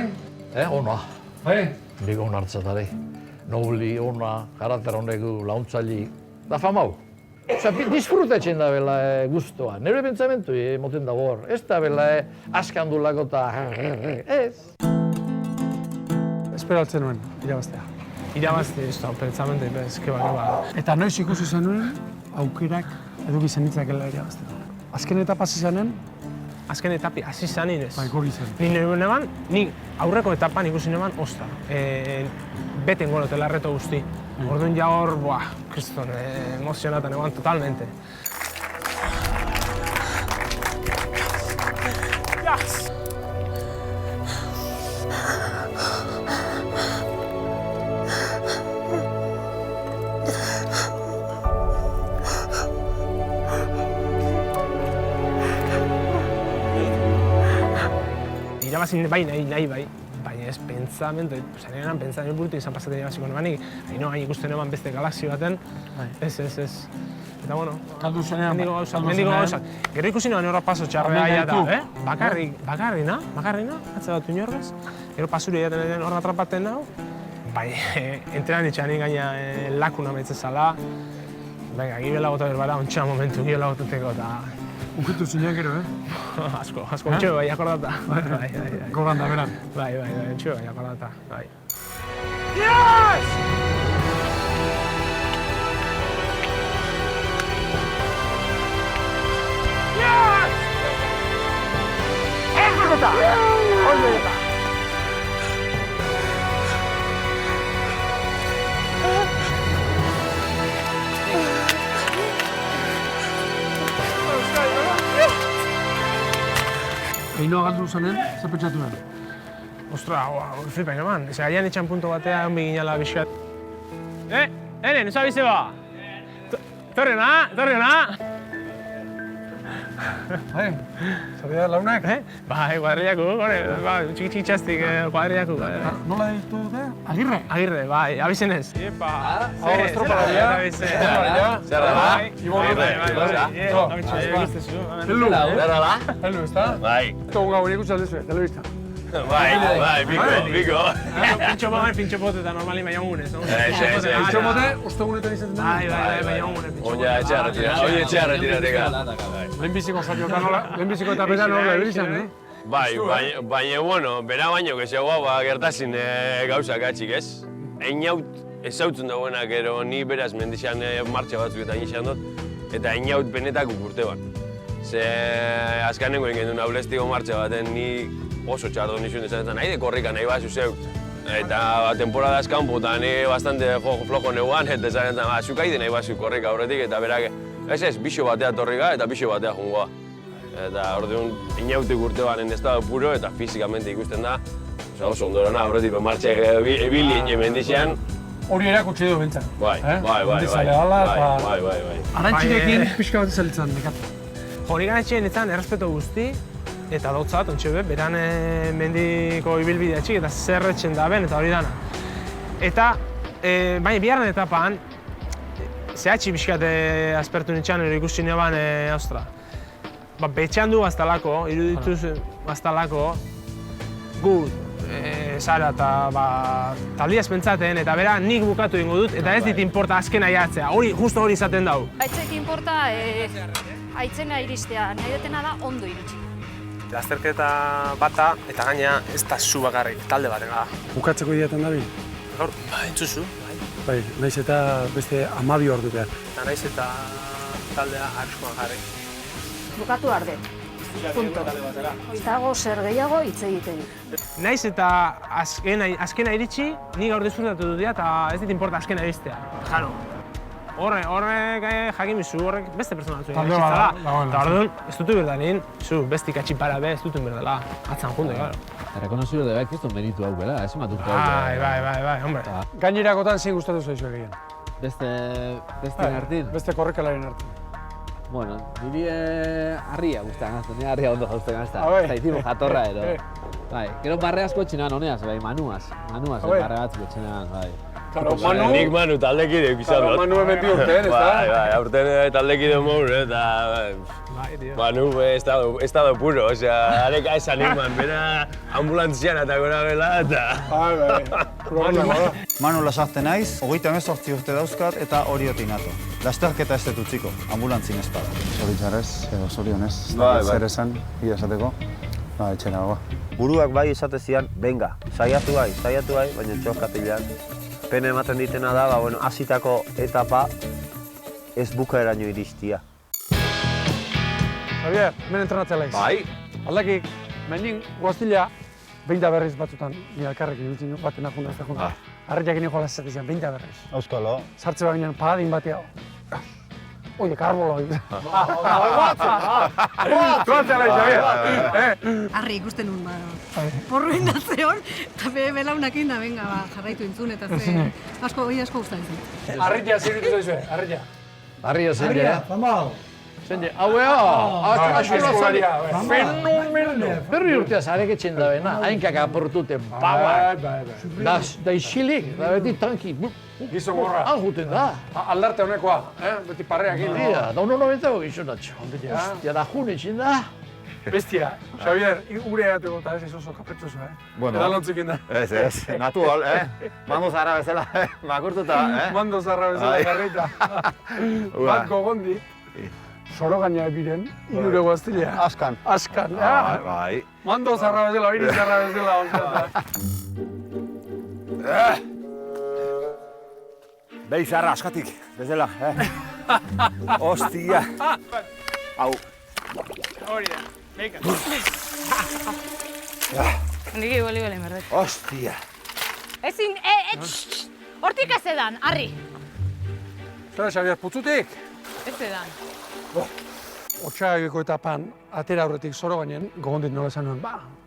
Ona. Bai? Nik hon hartzatari. Nobli, ona, karakter honegu, launtzaili, da famau. Disfrutatzen da bela guztua. Nire pentsamentu moten dago hor. Ez da bela askandulako eta... Ez. Esperatzen nuen, irabaztea. Irabazte, ez da, pentsamente, eske bari. Eta noiz ikusi zenuen aukerak eduki zenitzakela irabazteko. Azken etapa zizanen, azken etapi hasi zanin ez. Bai, gori zen. Ni aurreko etapan ikusi neban, ostra, beten golotela reto guzti. Orduan ja hor, kriston, emozionatan egon totalmente. Yes! Irabazin nahi bai, baina ez pentsamentu, zarenan pentsamentu burutik izan pasatzen irabaziko nebanik, haino gain ikusten eban beste galaxio baten, ez. Eta bueno, kaldu zenean, mendigo gauzak. Gero ikusi neban horra paso txarrea da, bakarrina, atze bat inorgez, gero pasuri jaten den horra atrapaten dago, bai, entrenan ditxanik gaina lakuna metzezala, venga, gibela gota berbara, ontsa momentu gibela gotateko eta... Unkitu zinean gero, Asko, ontsa bai, akordata. Gogan da, beran. Bai, ontsa bai, akordata, bai. Yes! Yes! Ezbekota! Ezbekota! Einoa galdu zanen, zer pentsatu behar? Ostra, flipa eman. Eze, aian etxan punto batea, hon beginala bizkat. Enen, eza bize ba? Torri hona? Bai, zari da launak? Bai, kuadrillaku, txiki txastik kuadrillaku. Nola ditu dute? Agirre? Agirre, bai, abizenez. Iepa! Hau, estropalaria. Zerra da? Hellu. Hellu, ez da? Bai. Togu gau horiek utzaldezu, telebista. Bai, biko. Pintxo pote eta normali baina ungunez. Pintxo pote, ostegunetan izaten da? Bai, baina ungunez. Oia, etxea retirateka. Lehenbiziko saioetan nola, lehenbiziko etapetan nola ebilizan, Bai, baina, bueno, bera baino, gezeagoa gertazin gauzak atxik, ez? Einaut ezautzen dagoenak ero, ni beraz mendixan martxa batzuk eta nixan dut, eta einaut benetako urte bat. Ze azkanengo ingen duen aulestiko martxa baten ni oso txardo nixuen izan nahi de korrika nahi bazu zeu. Eta temporada azkanpo eta ni bastante flojo neuan, eta esan zuk aide nahi bazu korrika horretik, eta berak, ez, bixo batea torrika eta bixo batea jungoa. Eta orduan, inautik urte banen estado puro eta fizikamente ikusten da, oso ondorona horretik martxa ebili mendixean. Hori erakutsi du bentzan. Bai. Arantxirekin pixka bat izalitzen, nekatu. Hori ganetxeen etzan errespeto guzti, eta dautzat, ontxe beran mendiko ibilbidea txik eta zerretxen da ben, eta hori dana. Eta, baina biharren etapan, zehatxi pixkat aspertu nintzen, ikusi neban, ostra. Betxean du baztalako, irudituz baztalako, gu zara eta taldiaz pentsaten, eta bera nik bukatu ingo dut, eta ez dit inporta azkena jatzea, justo hori izaten dau. Aitzek inporta aitzena iristea, nahi dutena da ondo iritsi. Lasterketa bata eta gaina ez da zu bakarrik, talde baten da. Bukatzeko ideaten dabil? Gaur, entzuzu. Bai, naiz eta beste 12 ordu behar. Eta naiz eta taldea arskoan jarri. Bukatu arde. Punto. Dago zer gehiago hitz egiten. Naiz eta azkena iritsi, ni gaur disfrutatu dut eta ez dit inporta azkena iristea. Jaro. Horrek jakin bizu, horrek beste pertsona batzu egin zala. Eta orduan, ez dutu berdanin, beste ikatxipara be, ez dutu berdala, atzan junde, gara. Rekonozio de kriston meritu hau bela, ez ematuko. Bai, hombre. Gainerakotan zein gustatu zaizu egin? Beste hartin? Beste korrikalaren hartin. Bueno, niri harria guztan gazten, nire harria ondo jauzten gazta. Zaitimu jatorra edo. Bai, gero barre asko etxenean honeaz, bai, manuaz barre batzuk etxenean, bai. Nik Manu taldekide izan dut. Manu hemen bi urtean, ez da? Bai, aurten taldekide mour, eta Manu estado puro, osea, areka esan iman, bera ambulantzian eta gora bela, eta... Manu lasarte naiz, 38 urte dauzkat eta hori oti nato. Lasterketa ez dut utziko, ambulantzin ez bada. Zoritzarrez, edo zorionez, zer esan, ia esateko, etxera goa. Buruak bai esatezian, venga, saiatu bai, baina txoskatilean. Pene ematen ditena da, hasitako etapa ez bukaeraino iristia. Javier, hemen entrenatzea laiz. Bai, Aldakik, mendin guaztila, behin da berriz batzutan, nire alkarrekin dutzen batena junda ez da junda. Arreak nio jola ez izan, behin da berriz. Euskalo. Sartze bat ginen, pagadin batea. Oie, karbolo hori. Arri ikusten nun, porru indatzeon, eta belaunakin da, venga, jarraitu entzun, eta ze asko gustatzen zen. Arria zirritu zaizue, arria. Arria zende, Famau. Zende, hauea, fenomeno. Berri urtea zareketzen da bena, hainkak aportuten, bauak. Da isilik, da beti tanki. Gizon gorra. Han juten da. Aldarte honekoa, beti parreak egin. Dia, da 1,90 gizonatxo. Ostia, da jun etxin da. Bestia, Xavier, gure egateko eta ez oso kapretzoso, Bueno. Eta lontzik inda. Ez, natural, Mando zarra bezala, makurtuta, Mando zarra bezala garrita. Bat gogondi. Soro gaina ebiren, inure guaztilea. Askan. Askan, Bai. Mando zarra bezala, hori zarra bezala, ontzata. Behi zarra, askatik, bezala, Ostia. Hau. Hori da, beka. Niki boli, merdet. Ostia. Ezin, hortik ez edan, arri. Zara, Xavier, putzutik? Ez edan. Otxagabiko etapan, atera aurretik zoro gainen, gogondit nola esan nuen,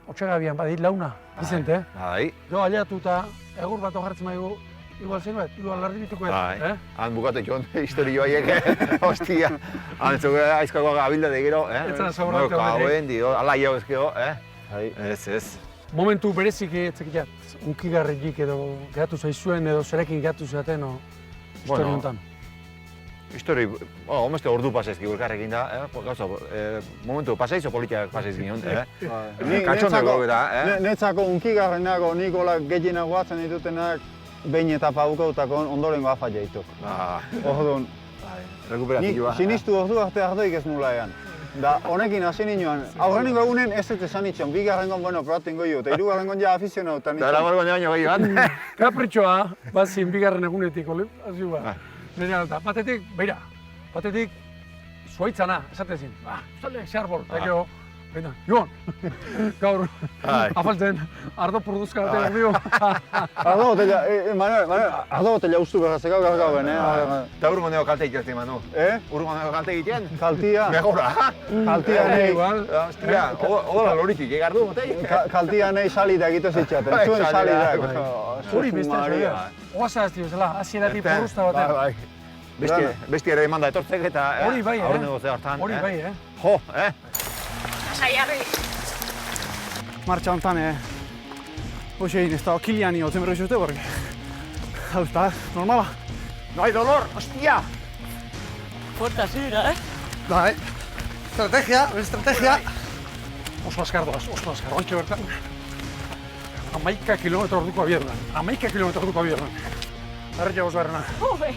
Otxagabian badit launa, Vicente, Bai. Jo, aliatuta, egur bat ojartzen maigu, igual zenuet, igual lardi bituko Bai. Han bukatu joan historio haiek, ostia. Han zuke aizkako gabilda de gero, Etzan sobrante horretik. Kauen, dio, ala jau ezkeo, Ez. Momentu berezik etzekiat, unkigarrik edo geratu zaizuen edo zerekin geratu zaten, historio honetan. Histori, homeste ordu pasaizki elkarrekin da, gauza, momentu pasaizo politiak pasaiz ginen, Katxondeko eta, Netzako unkigarrenago, nik hola gehienak guatzen ditutenak, behin etapa bukautako ondorengo afa jaituk. Orduan, nik sinistu ordu arte ardoik ez nula egan. Da, honekin hasi ninoan, aurrenengo egunen ez ez esan itxon, bigarrengon, probaten goio, eta hirugarrengon ja afizionautan itxon. Eta laborgon baino gehiago. Kapritxoa, bazin bigarren egunetik, hasi ba. Nire alta, batetik zuaitzana, esatezin. Zalde, xarbol, eta gero, baina, Joan, gaur, afaltzen, ardo produzka bat egin dio. Ardo botella ustu berrazekau gaur gauen, Eta urgo neo kalte egiten, Manu. Urgo neo kalte egiten? Kaltia. Megora. Kaltia nahi. Ostia, odola loritik, egardu, botei? Kaltia nahi salida egiten zitzaten, zuen salidak. Hori beste, oaza ez bezala, hasieratik porruzta baten. Besti ere emanda etortzek eta hori bai, aurrengo ze hartan. Hori bai, Jo, Saiarri. Martxa honetan, hoxe egin ez da okilian iotzen berri zute borri. Hau ez da, normala. No hay dolor, hostia! Fuerta zira, Bai, estrategia. Oso askar doaz, ontxe bertan. 11 kilometro orduko abierdan. Arretia gozo errena. Jobe!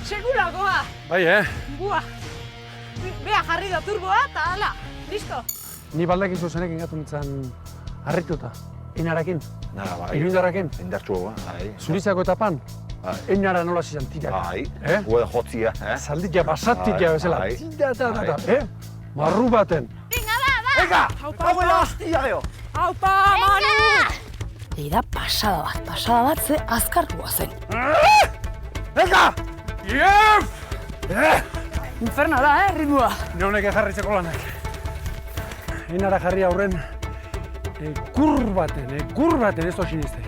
Seguragoa! Bai, Bua! Bea jarri da turboa eta hala, listo! Ni baldakizu zenekin gatu nintzen harrituta, inarekin, iruindarrakin. Indartxua, bai. Zurizako etapan, inara nola zizan tirak. Bai, gueda jotzia, Zalditia, basatia bezala. Tira, marru baten. Venga! Hauela hostia geho! Haupa, Manu! Eida pasada bat ze azkartua zen. Venga! Ief! Inferno da, ritmoa. Neonek jarritzeko lanak. Einara jarri aurren, kurbaten ez da sinistek.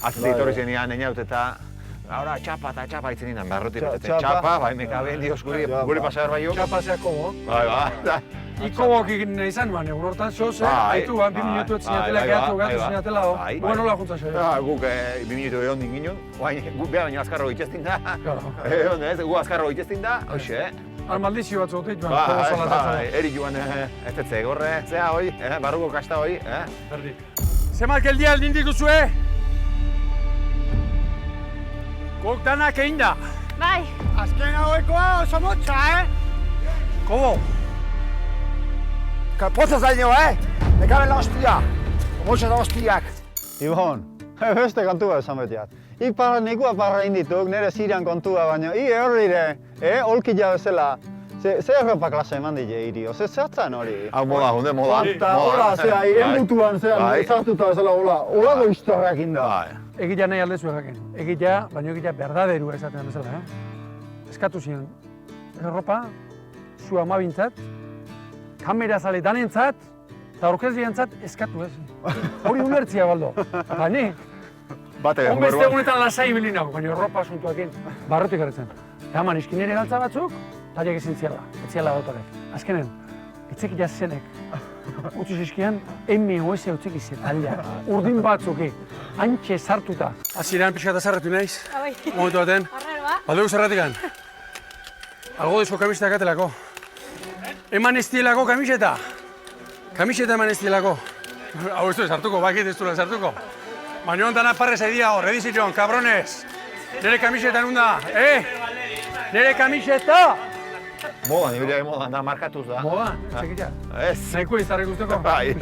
Azte itorri zenean, neinaut eta ahora txapa itzen dinan, barrotik betetzen. Txapa, bai, mekaben dioz guri pasador bai jo. Txapa zeak kobo. Bai. Ikobok egin izan duan, egun hortan zoz, haitu ban, 2 minutu ez zinatela, gehatu zinatela, guen nola juntza xoa. Guk 2 minutu egon din ginen, guk beha baino azkarro itxestin da. Gu azkarro itxestin da, hoxe. Almaldizio batzu dut joan, kobo zalatatzen. Eri joan ez tetze gorre, zea hoi, barruko kasta hoi. Berdi. Zemak eldia aldin dituzue? Guk danak egin da. Bai. Azken hauekoa oso motxa, Kobo. Potza zaino, Nekaben la hostia. Motxa da hostiak. Ibon, beste kontua esan betiat. Nikua parra indituk, nire ziran kontua baina, horrire, olkila bezala, Ze erropa klase eman dile irio, ze zehatzen hori? Hau moda, hunde moda. Eta hola, zera, emutuan zera, ezartuta bezala holako historiak inda. Egitea nahi aldezu egaken. Egitea, baina egitea berdaderua esaten bezala, Eskatu ziren, erropa, zu amabintzat, kamera zale danentzat, eta orkezliantzat eskatu ez. Hori ulertzia, baldo. Eta ni, onbeste egunetan lasai bilinago, baina erropa asuntuakin barrotik erretzen. Eman, iskinere galtza batzuk, taliak ezin ziala, etziala dautarek. Azkenen, etzek jazenek, utzi zizkian, eme oese utzek izetalea, urdin batzuki, antxe sartuta. Hasieran pixka eta zarretu naiz, momentu baten. Badegu zerratikan. Algo desko kamiseta katelako. Eman ez dielako kamiseta. Kamiseta eman ez dielako. Hau ez du sartuko, bakit ez duela sartuko. Baina ontan aparrez aidia hor, edizitxon, cabrones. Nere kamiseta nunda, Nere kamiseta! Moda, nibiria moda, da, markatuz da. Moda, txekita. Ez. Nahiko izarrik usteko? Bai.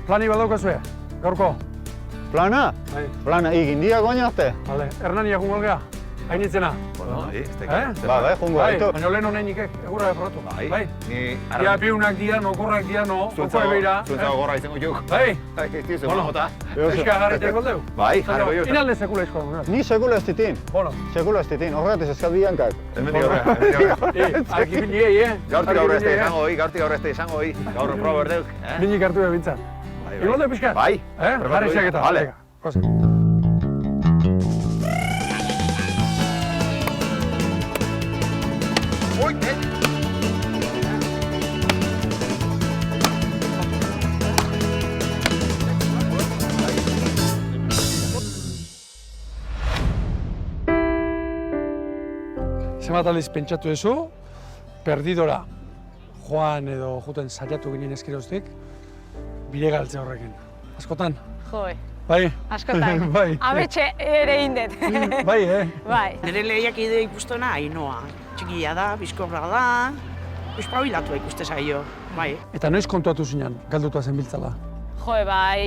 Plani badaukazue, gaurko? Plana? Plana, egin dia goña arte. Vale, Hernania jungo algea, hainitzena. Bueno, ez teke. Bai, jungo gaitu. Baina lehen honen ikek, egurra beforatu. Bai. Dia biunak dia, nokorrak dia, no, oko ebeira. Zuentzago gorra izango juk. Bai. Ez dizu, bueno, jota. Eska garritek goldeu? Bai, jarriko juk. Inalde sekula esko. Ni sekula ez ditin. Bueno. Sekula ez ditin, horregatez eskat biankak. Hemendik aurre. Arki biniei, Gaurtik aurre ez izango hoi, gaur proba berdeuk. Minik hartu behar Igolde pixkat? Bai. Jarri xaketa. Vale. Zenbat aldiz pentsatu ezu, perdidora joan edo juten saiatu ginen eskeroztik, bire galtze horrekin. Askotan? Joi. Bai? Askotan. Bai. Ametxe ere indet. Bai, Bai. Nire lehiak ide ikustena Ainoa. Txikia da, bizkorra da, espabilatua ikuste zaio. Bai. Eta noiz kontuatu zinen, galduta zen biltzala? Jo,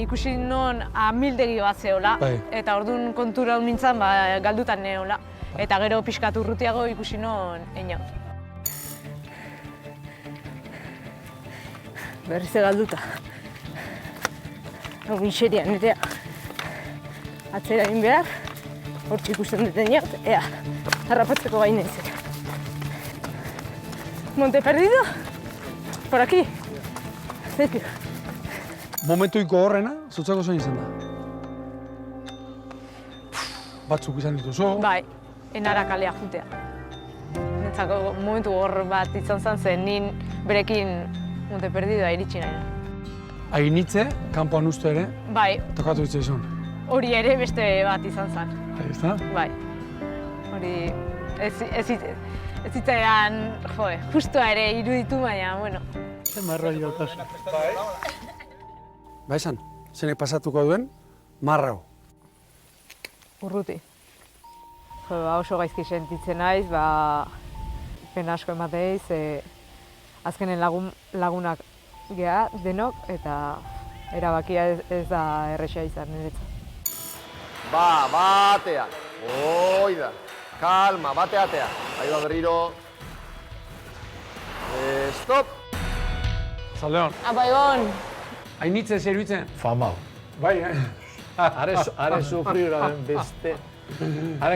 ikusi non amildegi bat zehola, eta orduan kontura nintzen galdutan nehola. Eta gero pixkatu urrutiago ikusi non eno. Berriz galduta. Hau miseria nirea. Atzera egin behar, hortz ikusten duten jat, ea, harrapatzeko gaine izan. Monte perdido? Por aquí. Thank you. Momentuiko horrena, zutzako zein izan da? Batzuk izan dituzu. Bai, enara kalea jutea. Nentzako momentu hor bat izan zen nin berekin Monte Perdidoa iritsi nahi. Ainitze, kanpoan uste ere, Bai, tokatu ditzaizun. hori ere beste bat izan zen. Bai, ez da? Bai, hori ez zitzaidan, justua ere iruditu, baina, bueno. Zer marra irautasun. Ba esan, zenek pasatuko duen, marrau. Urruti. Oso gaizki sentitzen naiz, pena asko emateiz, azkenen lagunak geha denok, eta erabakia ez da erresa izan niretzat. Batean. Hoi da. Kalma, bateatea. Ahí da berriro. Stop. Zaldeon. Apa, Ibon. Ainitze zer iruditzen? Famau. Bai, Are sufriura den beste. Are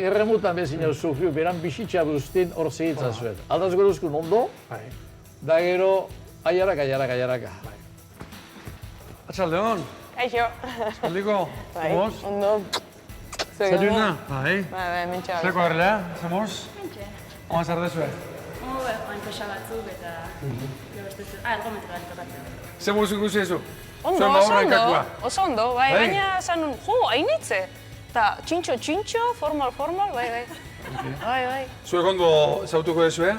gerremutan bezin hau sufriu, beran bisitxa buztin hor segitzen zuen. Aldaz goruzkun ondo, da gero aiaraka. Atxaldeon. Kaixo. Espaldiko, somos? Ondo. Zeruna? Bai. Bai, mentxa. Zerko arrelea, somos? Oan zer dezue? Oan pesa batzuk eta... ergometroan tokatzen. Zer buruz ikusi ezu? Ondo, oso ondo, bai, baina esan nun, hainitze. Eta txintxo, formal, bai. Bai. Zuek ondo zautuko dezue?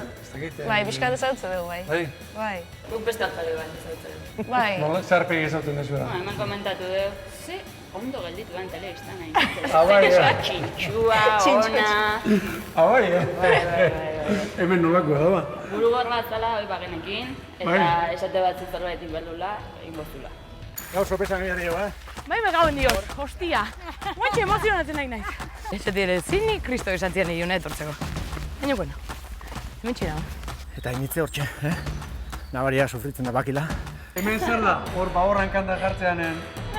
Bai, pixkat ezautzen dugu, bai. Bai. Guk beste altzale bai ezautzen dugu. Bai. Zer pegi ezauten dezue da? Eman komentatu dugu, ze ondo gelditu den telebistan nahi. Bai, Txintxua, ona... Bai. Hemen nolakoa da, ba? Buru gor bat zala hori bagenekin, eta esate bat zerbaitik berdula, egin bostula. Gau, sorpresan gaian dio, Bai, me gauen dio, hostia. Guantxe emozionatzen nahi naiz. Ez ere, zini kristo esatzen nahi etortzeko. Baina, bueno, hemen txera. Eta initze hortxe, Nabaria sufritzen da bakila. Hemen zer da, hor bahorran kanda jartzeanen.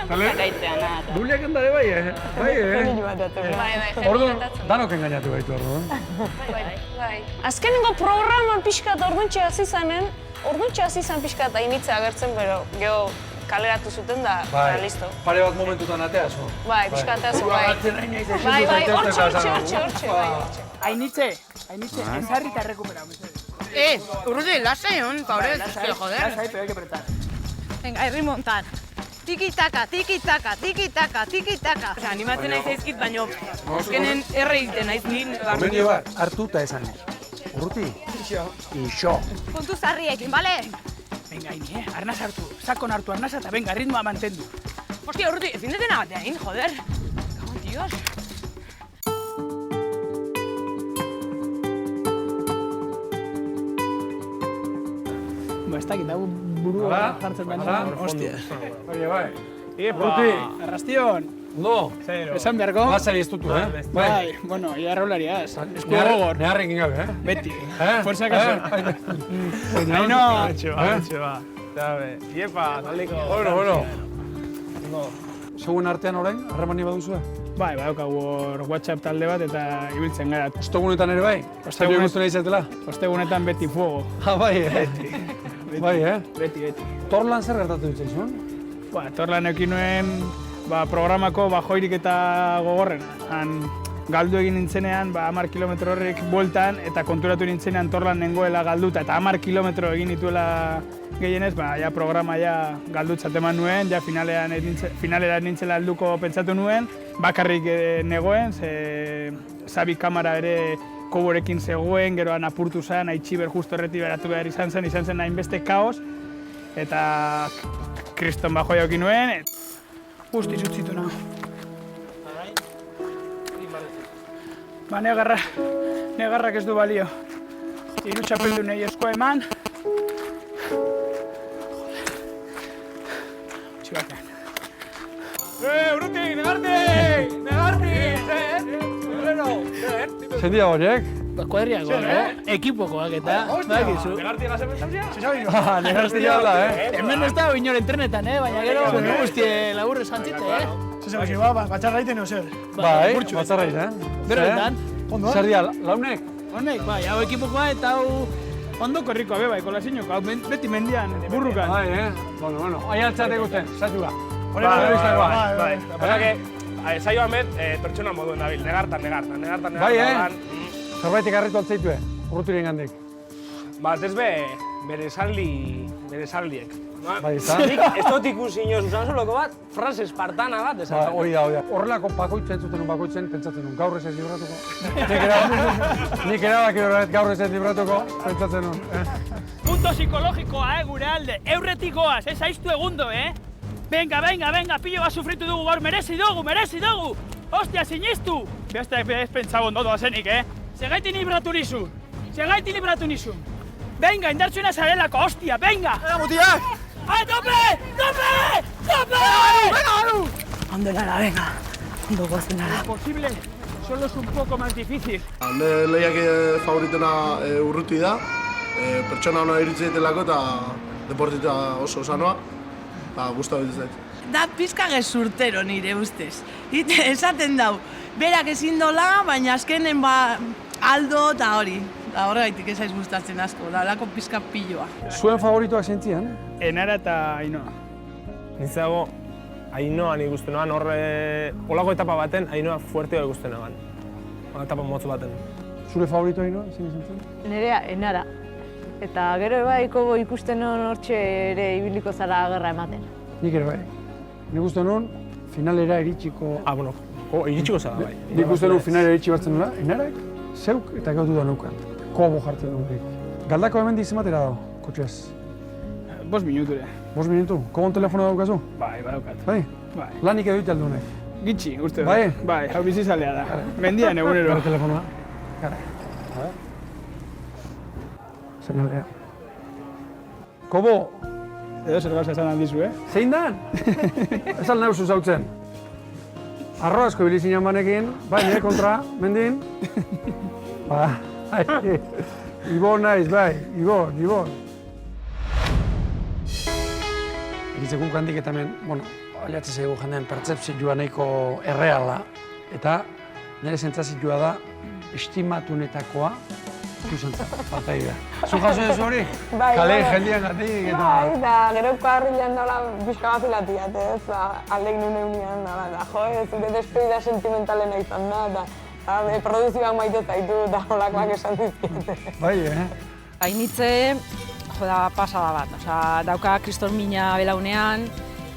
Gaitzean, Duliak kanda ere bai, Orduan, danok engainatu gaitu orduan. Bai. Azkenengo programan pixkat orduntxe hasi zanen, orduntxe hasi zan pixkat ainitze agertzen, pero geho kaleratu zuten da, listo. Pare bat momentutan atea zu. Bai, pixkat azu, bai. Bai, hortxe. Ainitze, ezarri eta errekupera, mesedez. Urruti, lasai hon, pobre, joder. Lasai, pero hay que apretar. Venga, herri montan. Tiki-taka, tiki-taka, tiki-taka, tiki-taka. Osa, animatzen naiz aizkit, baino, azkenen erre egiten naiz nien. Gomendio bat, hartu eta esan. Urruti? Ixo. Kontu zarriekin, bale? Venga, Aini, arnaz hartu. Sakon hartu arnaza eta venga, ritmoa mantendu. Hostia, Urruti, ezin detena batean, joder. Cago en Dios. Ez dakit, dago burua jartzen baina. Hostia. Bai. Urruti. Arrastion. Ondo. Esan beharko. Lasai ez dutu, Bai, bueno, ia arrolaria, esku gogor. Neharrekin gabe, Beti. Fuerza kaso. Aino. Arretxo. Iepa, taldeko. Bueno. Segun artean orain, harremani baduzue? Bai, badaukagu hor WhatsApp talde bat eta ibiltzen gara. Ostegunetan ere bai? Ostegunetan guztu nahi izatela? Ostegunetan beti fuego. Bai, Bai, Beti. Torlan zer gertatu dut zaizun? Torlan eukin nuen programako joirik eta gogorrena. Galdu egin nintzenean 10 kilometro horrek bueltan eta konturatu nintzenean Torlan nengoela galduta eta 10 kilometro egin dituela gehienez, programa galdutzat eman nuen, finalera nintzela helduko pentsatu nuen, bakarrik negoen, Zabi kamera ere koborekin zegoen, geroan apurtu zen, Aitziber justo erreti beratu behar izan zen hainbeste kaos, eta kriston bajoia eukin nuen, guztiz utzitu nago. Negarrak ez du balio. Hiru txapeldu nahi eskoa eman. Txibatean. Urruti, negarti! Zein dira horiek? Kuadriako, ekipokoak eta, bakizu. Negarti gazen bezazia? Negarti jala, Hemen ez da inor entrenetan, baina gero guztie laburre zantzite, Batxarra egiten zer? Bai, batxarra egiten. Beroetan. Zer dira, launek? Honek, bai, hau ekipokoa eta hau ondo korrikoa bai, kolazinoko, hau beti mendian, burrukan. Bai, bueno, aialtzate guztien, satua. Bai. Zailo hamet, pertsona moduen dabil, negartan. Bai, zerbaitik harritu altzaitue, urrutiren gandik. Ez bere esaldiek. Bai, eta? Nik ez dut ikusi inoz usanzuloko bat, frase espartana bat esan. Hori da. Horrelako bakoitzen pentsatzen nun, gaur ez ez libratuko. Nik erabaki horret gaur ez ez libratuko, pentsatzen nun. Punto psikologikoa, gure alde, eurretikoaz, ez aiztu egundo, Venga, pillo bat sufritu dugu gaur, merezi dugu! Ostia, sinistu! Besteak ez pentsago ondo doazenik, Segaitin libratu nizun! Venga, indartsuena zarelako, ostia, venga! Venga, mutiak! ¡Tope! Ondo nara, venga. Ondo gozen nara. Posible, solo es un poco más difícil. Lehiak favoritena Urruti da. Pertsona hona iritsi ditelako eta deportita oso sanoa. Gustatu zait. Da pizka gezurtero nire ustez. Esaten dau, berak ezin dola, baina azkenen aldo eta hori. Da horregaitik ez aiz gustatzen asko, da lako pizka pilloa. Zuen favoritoak zentzian? Enara eta Ainoa. Nintzago, Ainoa nik uste noan, olako etapa baten Ainoa fuertea ikusten noan. Etapa motz baten. Zure favorito Ainoa, zein izan zen? Nerea, Enara. Eta gero Kobo ikusten non hortxe ere ibiliko zara agerra ematen. Nik ere bai. Nik uste non finalera iritsiko... iritsiko zara bai. Nik uste non finalera iritsi bartzen nola, Enarek zeuk eta gautu da nukan. Kobo jartzen dugu. Galdako hemen dizimatera dago, kotxez. 5 minuture. 5 minutu? Kobon telefono daukazu? Bai, badaukat. Bai? Bai. Lanik edo ite aldunek? Gitxi, uste. Bai? Bai, hau bizizalea da. Mendian egunero. Gara telefonoa. Gara. Seinalea. Kobo! Edo zer gauza esan aldizu, Zein dan? Esan nahi zautzen. Arro asko bilizinen banekin, bai, nire kontra, mendin. Ibon naiz, bai, Ibon. Egitzen guk handik eta hemen, aliatzen zaigu jendean pertzepzioa nahiko erreala, eta nire sentsazioa da estimatunetakoa zuzantzak, partai da. Zu jaso ez hori? Kale jendean gatik eta... Bai, eta gero karrilan nola pixka bazilatiat, ez? Aldeik nune unian, da, zure despedida sentimentalena izan da, eta produzioak maite zaitu eta holakoak esan dizkiete. Bai, Ainitze, da pasada bat, dauka kriston mina belaunean,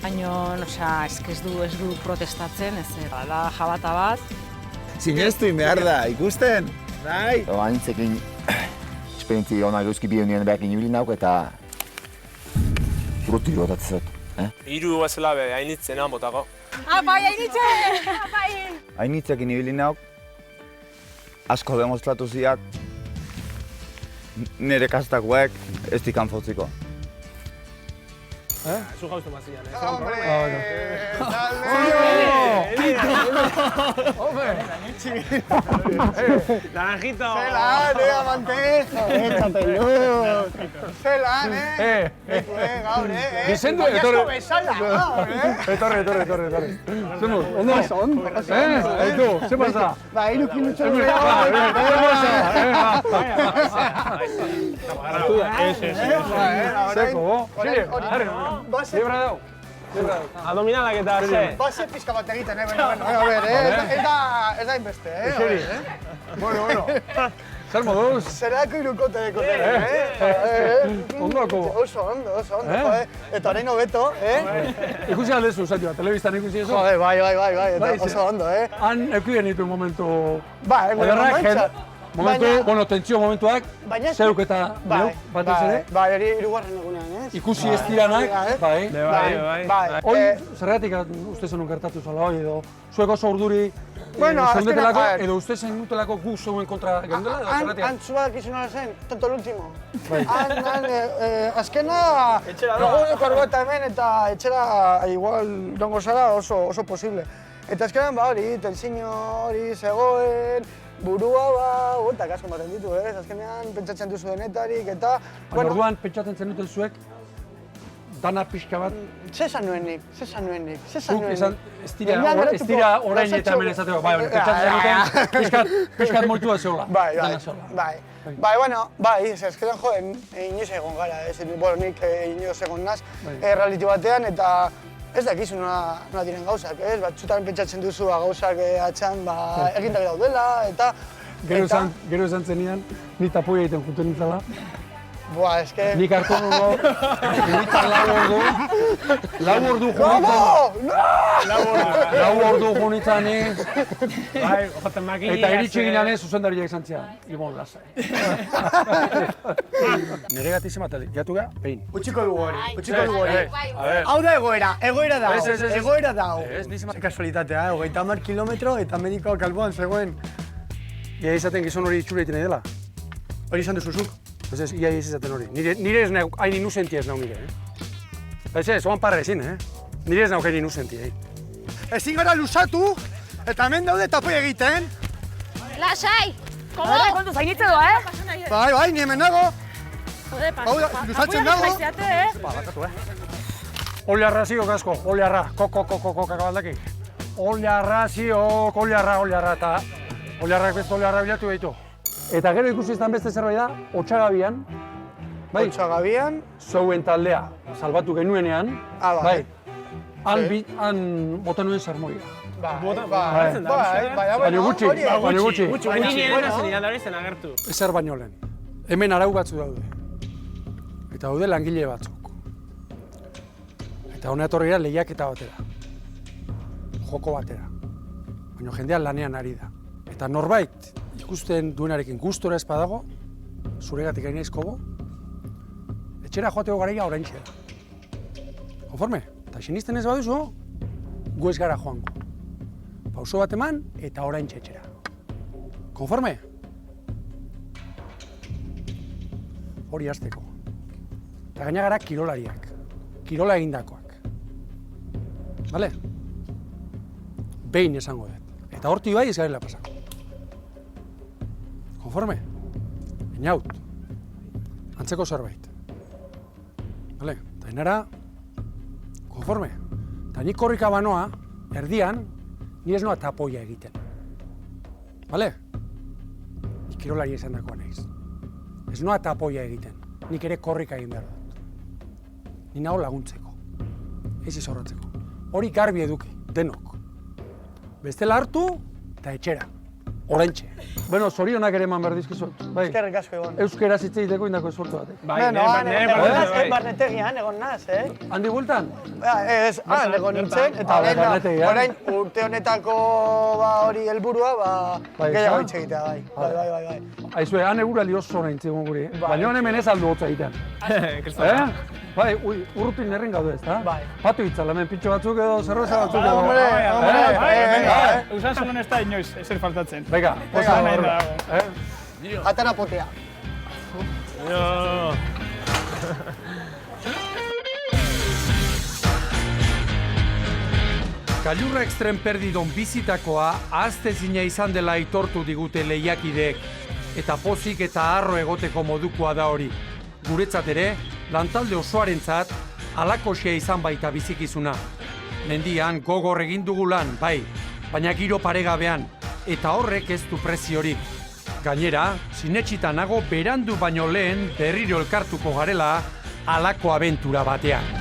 baina ez du protestatzen, da jabata bat. Zineztu behar da, ikusten? Bai? Ainitzekin esperientzi onak euski bionien behakin ibili nauk eta urruti botatzen zut. Hiru guazela be, Ainitzena botako. Apai, Ainitze! Apai! Ainitzekin ibili nauk, asko demostratu ziak, nire kastakoek ez dikan fotziko. Zu gauztu mazian, Hombre! Naranjito! Zelan, amante! Échate luz! Zelan, gaur, Gizendu, etorri. bezala, gaur, Etorri. Zemuz, ondo? Eitu, ze pasa? Ba, 3 kilotxo Zeko, Libra dau. Abdominalak eta ze. Base pizka bat egiten, ez da inbeste, Bueno. Zer moduz? Zerako irukote Ondoko. Oso ondo, eta orain hobeto, Ikusi aldezu, zaitua, telebistan ikusi ezo? Jode, bai, eta oso ondo, Han eukien ditu momentu... Bai, Momentu, tentsio momentuak, zeuk eta neuk, batez ere? Bai, hori hirugarren egunean, ez? Ikusi ez diranak, bai. Hoi, zergatik uste zenun gertatu zala hoi edo, zuek oso urduri zeundetelako, edo uste zenutelako gu zeuen kontra geundela? Antzuak izan zen, tonto l'ultimo. Azkena, korbata hemen eta etxera igual dongo zara oso posible. Eta azkenan hori, tensiño hori zegoen, burua eta kasko ematen ditu, azkenean pentsatzen duzu denetarik eta... Orduan pentsatzen zenuten zuek, dana pixka bat... Zesan nuenik. Zuk esan, ez dira orain eta hemen ezateko, pentsatzen zenuten pixkat moitua zeola. Bai, azkenean joen, inoiz egon gara, nik inoiz egon naz, reality batean eta... Ez dakizu nola diren gauzak, batzutan pentsatzen duzu gauzak atxan egindak daudela, eta... Gero esan zenian, ni tapoia egiten juntu nintzala. Buah, eske... Nik hartu nuno, lau ordu junitzen ni. Eta iritsi ginean zuzendariak esan zian, Ibon lasai. Nire gati zematali, jatu gara, behin. Utsiko dugu hori. Hau da egoera da. Kasualitatea, 30 kilometro eta medikoak alboan zegoen. Ia izaten gizon hori itxura egiten edela. Hori izan duzuzuk? Ez, ia izaten hori. Nire ez nauk, hain inusentia ez nau nire, Ez, oan parra ezin, Nire ez nauk hain inusentia, Ezin gara lusatu, eta hemen daude tapoi egiten. Lasai! Komo! Kontu zainitze doa, Bai, ni hemen nago. Hau da, luzatzen nago. Bakatu, Oliarra zio kasko, oliarra, kakabaldaki. Oliarra, eta oliarrak beste oliarra bilatu behitu. Eta gero ikusi izan beste zerbait da, Otsagabian. Otsagabian? Zeuen taldea, salbatu genuenean. Bai. Han bota nuen sermoia. Baina gutxi. Ezer baino lehen. Hemen arau batzu daude. Eta daude langile batzuk. Eta hona etorri gara lehiaketa batera. Joko batera. Baina jendean lanean ari da. Eta norbait ikusten duenarekin gustora ez badago, zuregatik gaina izkobo, etxera joateko garaia oraintxe da. Konforme? Eta sinisten ez baduzu, gu ez gara joango. Pauso bat eman eta oraintxe etxera. Konforme? Hori hasteko. Eta gaina gara kirolariak. Kirola egindakoak. Bale? Behin esango dut. Eta horti bai ez garela pasako. Konforme? Inaut, antzeko zerbait. Bale, eta enara, konforme. Eta nik korrika banoa, erdian, ni ez noa tapoia egiten. Bale? Nik kirolari esan dakoa naiz. Ez noa tapoia egiten, nik ere korrika egin behar dut. Ni nago laguntzeko, ez izorratzeko. Hori garbi eduki, denok. Bestela hartu eta etxera. Oraintxe. Bueno, zorionak ere eman behar dizkizut. Bai. Eskerrik asko egon. Euskaraz hitz egiteko indako esfortu batek. Barnetegian egon naz, Handi bueltan? Ez, egon nintzen, eta orain urte honetako hori helburua, gehiago hitz egitea, bai. Aizue, han egurali oso nahi intzigun guri, baina hemen ez aldu hotza egiten. Bai, urrutin nerren gaude ez, da? Bai. Patu itzala, hemen pintxo batzuk edo, zerbeza batzuk edo. Hombre! Usasun ez da inoiz, ezer faltatzen. Venga, posa horra. Atara potea. Gailurra ekstrem perdidon bizitakoa ahaztezina izan dela aitortu digute lehiakideek. Eta pozik eta harro egoteko modukoa da hori. Guretzat ere, lantalde osoarentzat halakoxea izan baita bizikizuna. Mendian gogor egin dugu lan, bai, baina giro paregabean, eta horrek ez du preziorik. Gainera, sinetsita nago berandu baino lehen berriro elkartuko garela halako abentura batean.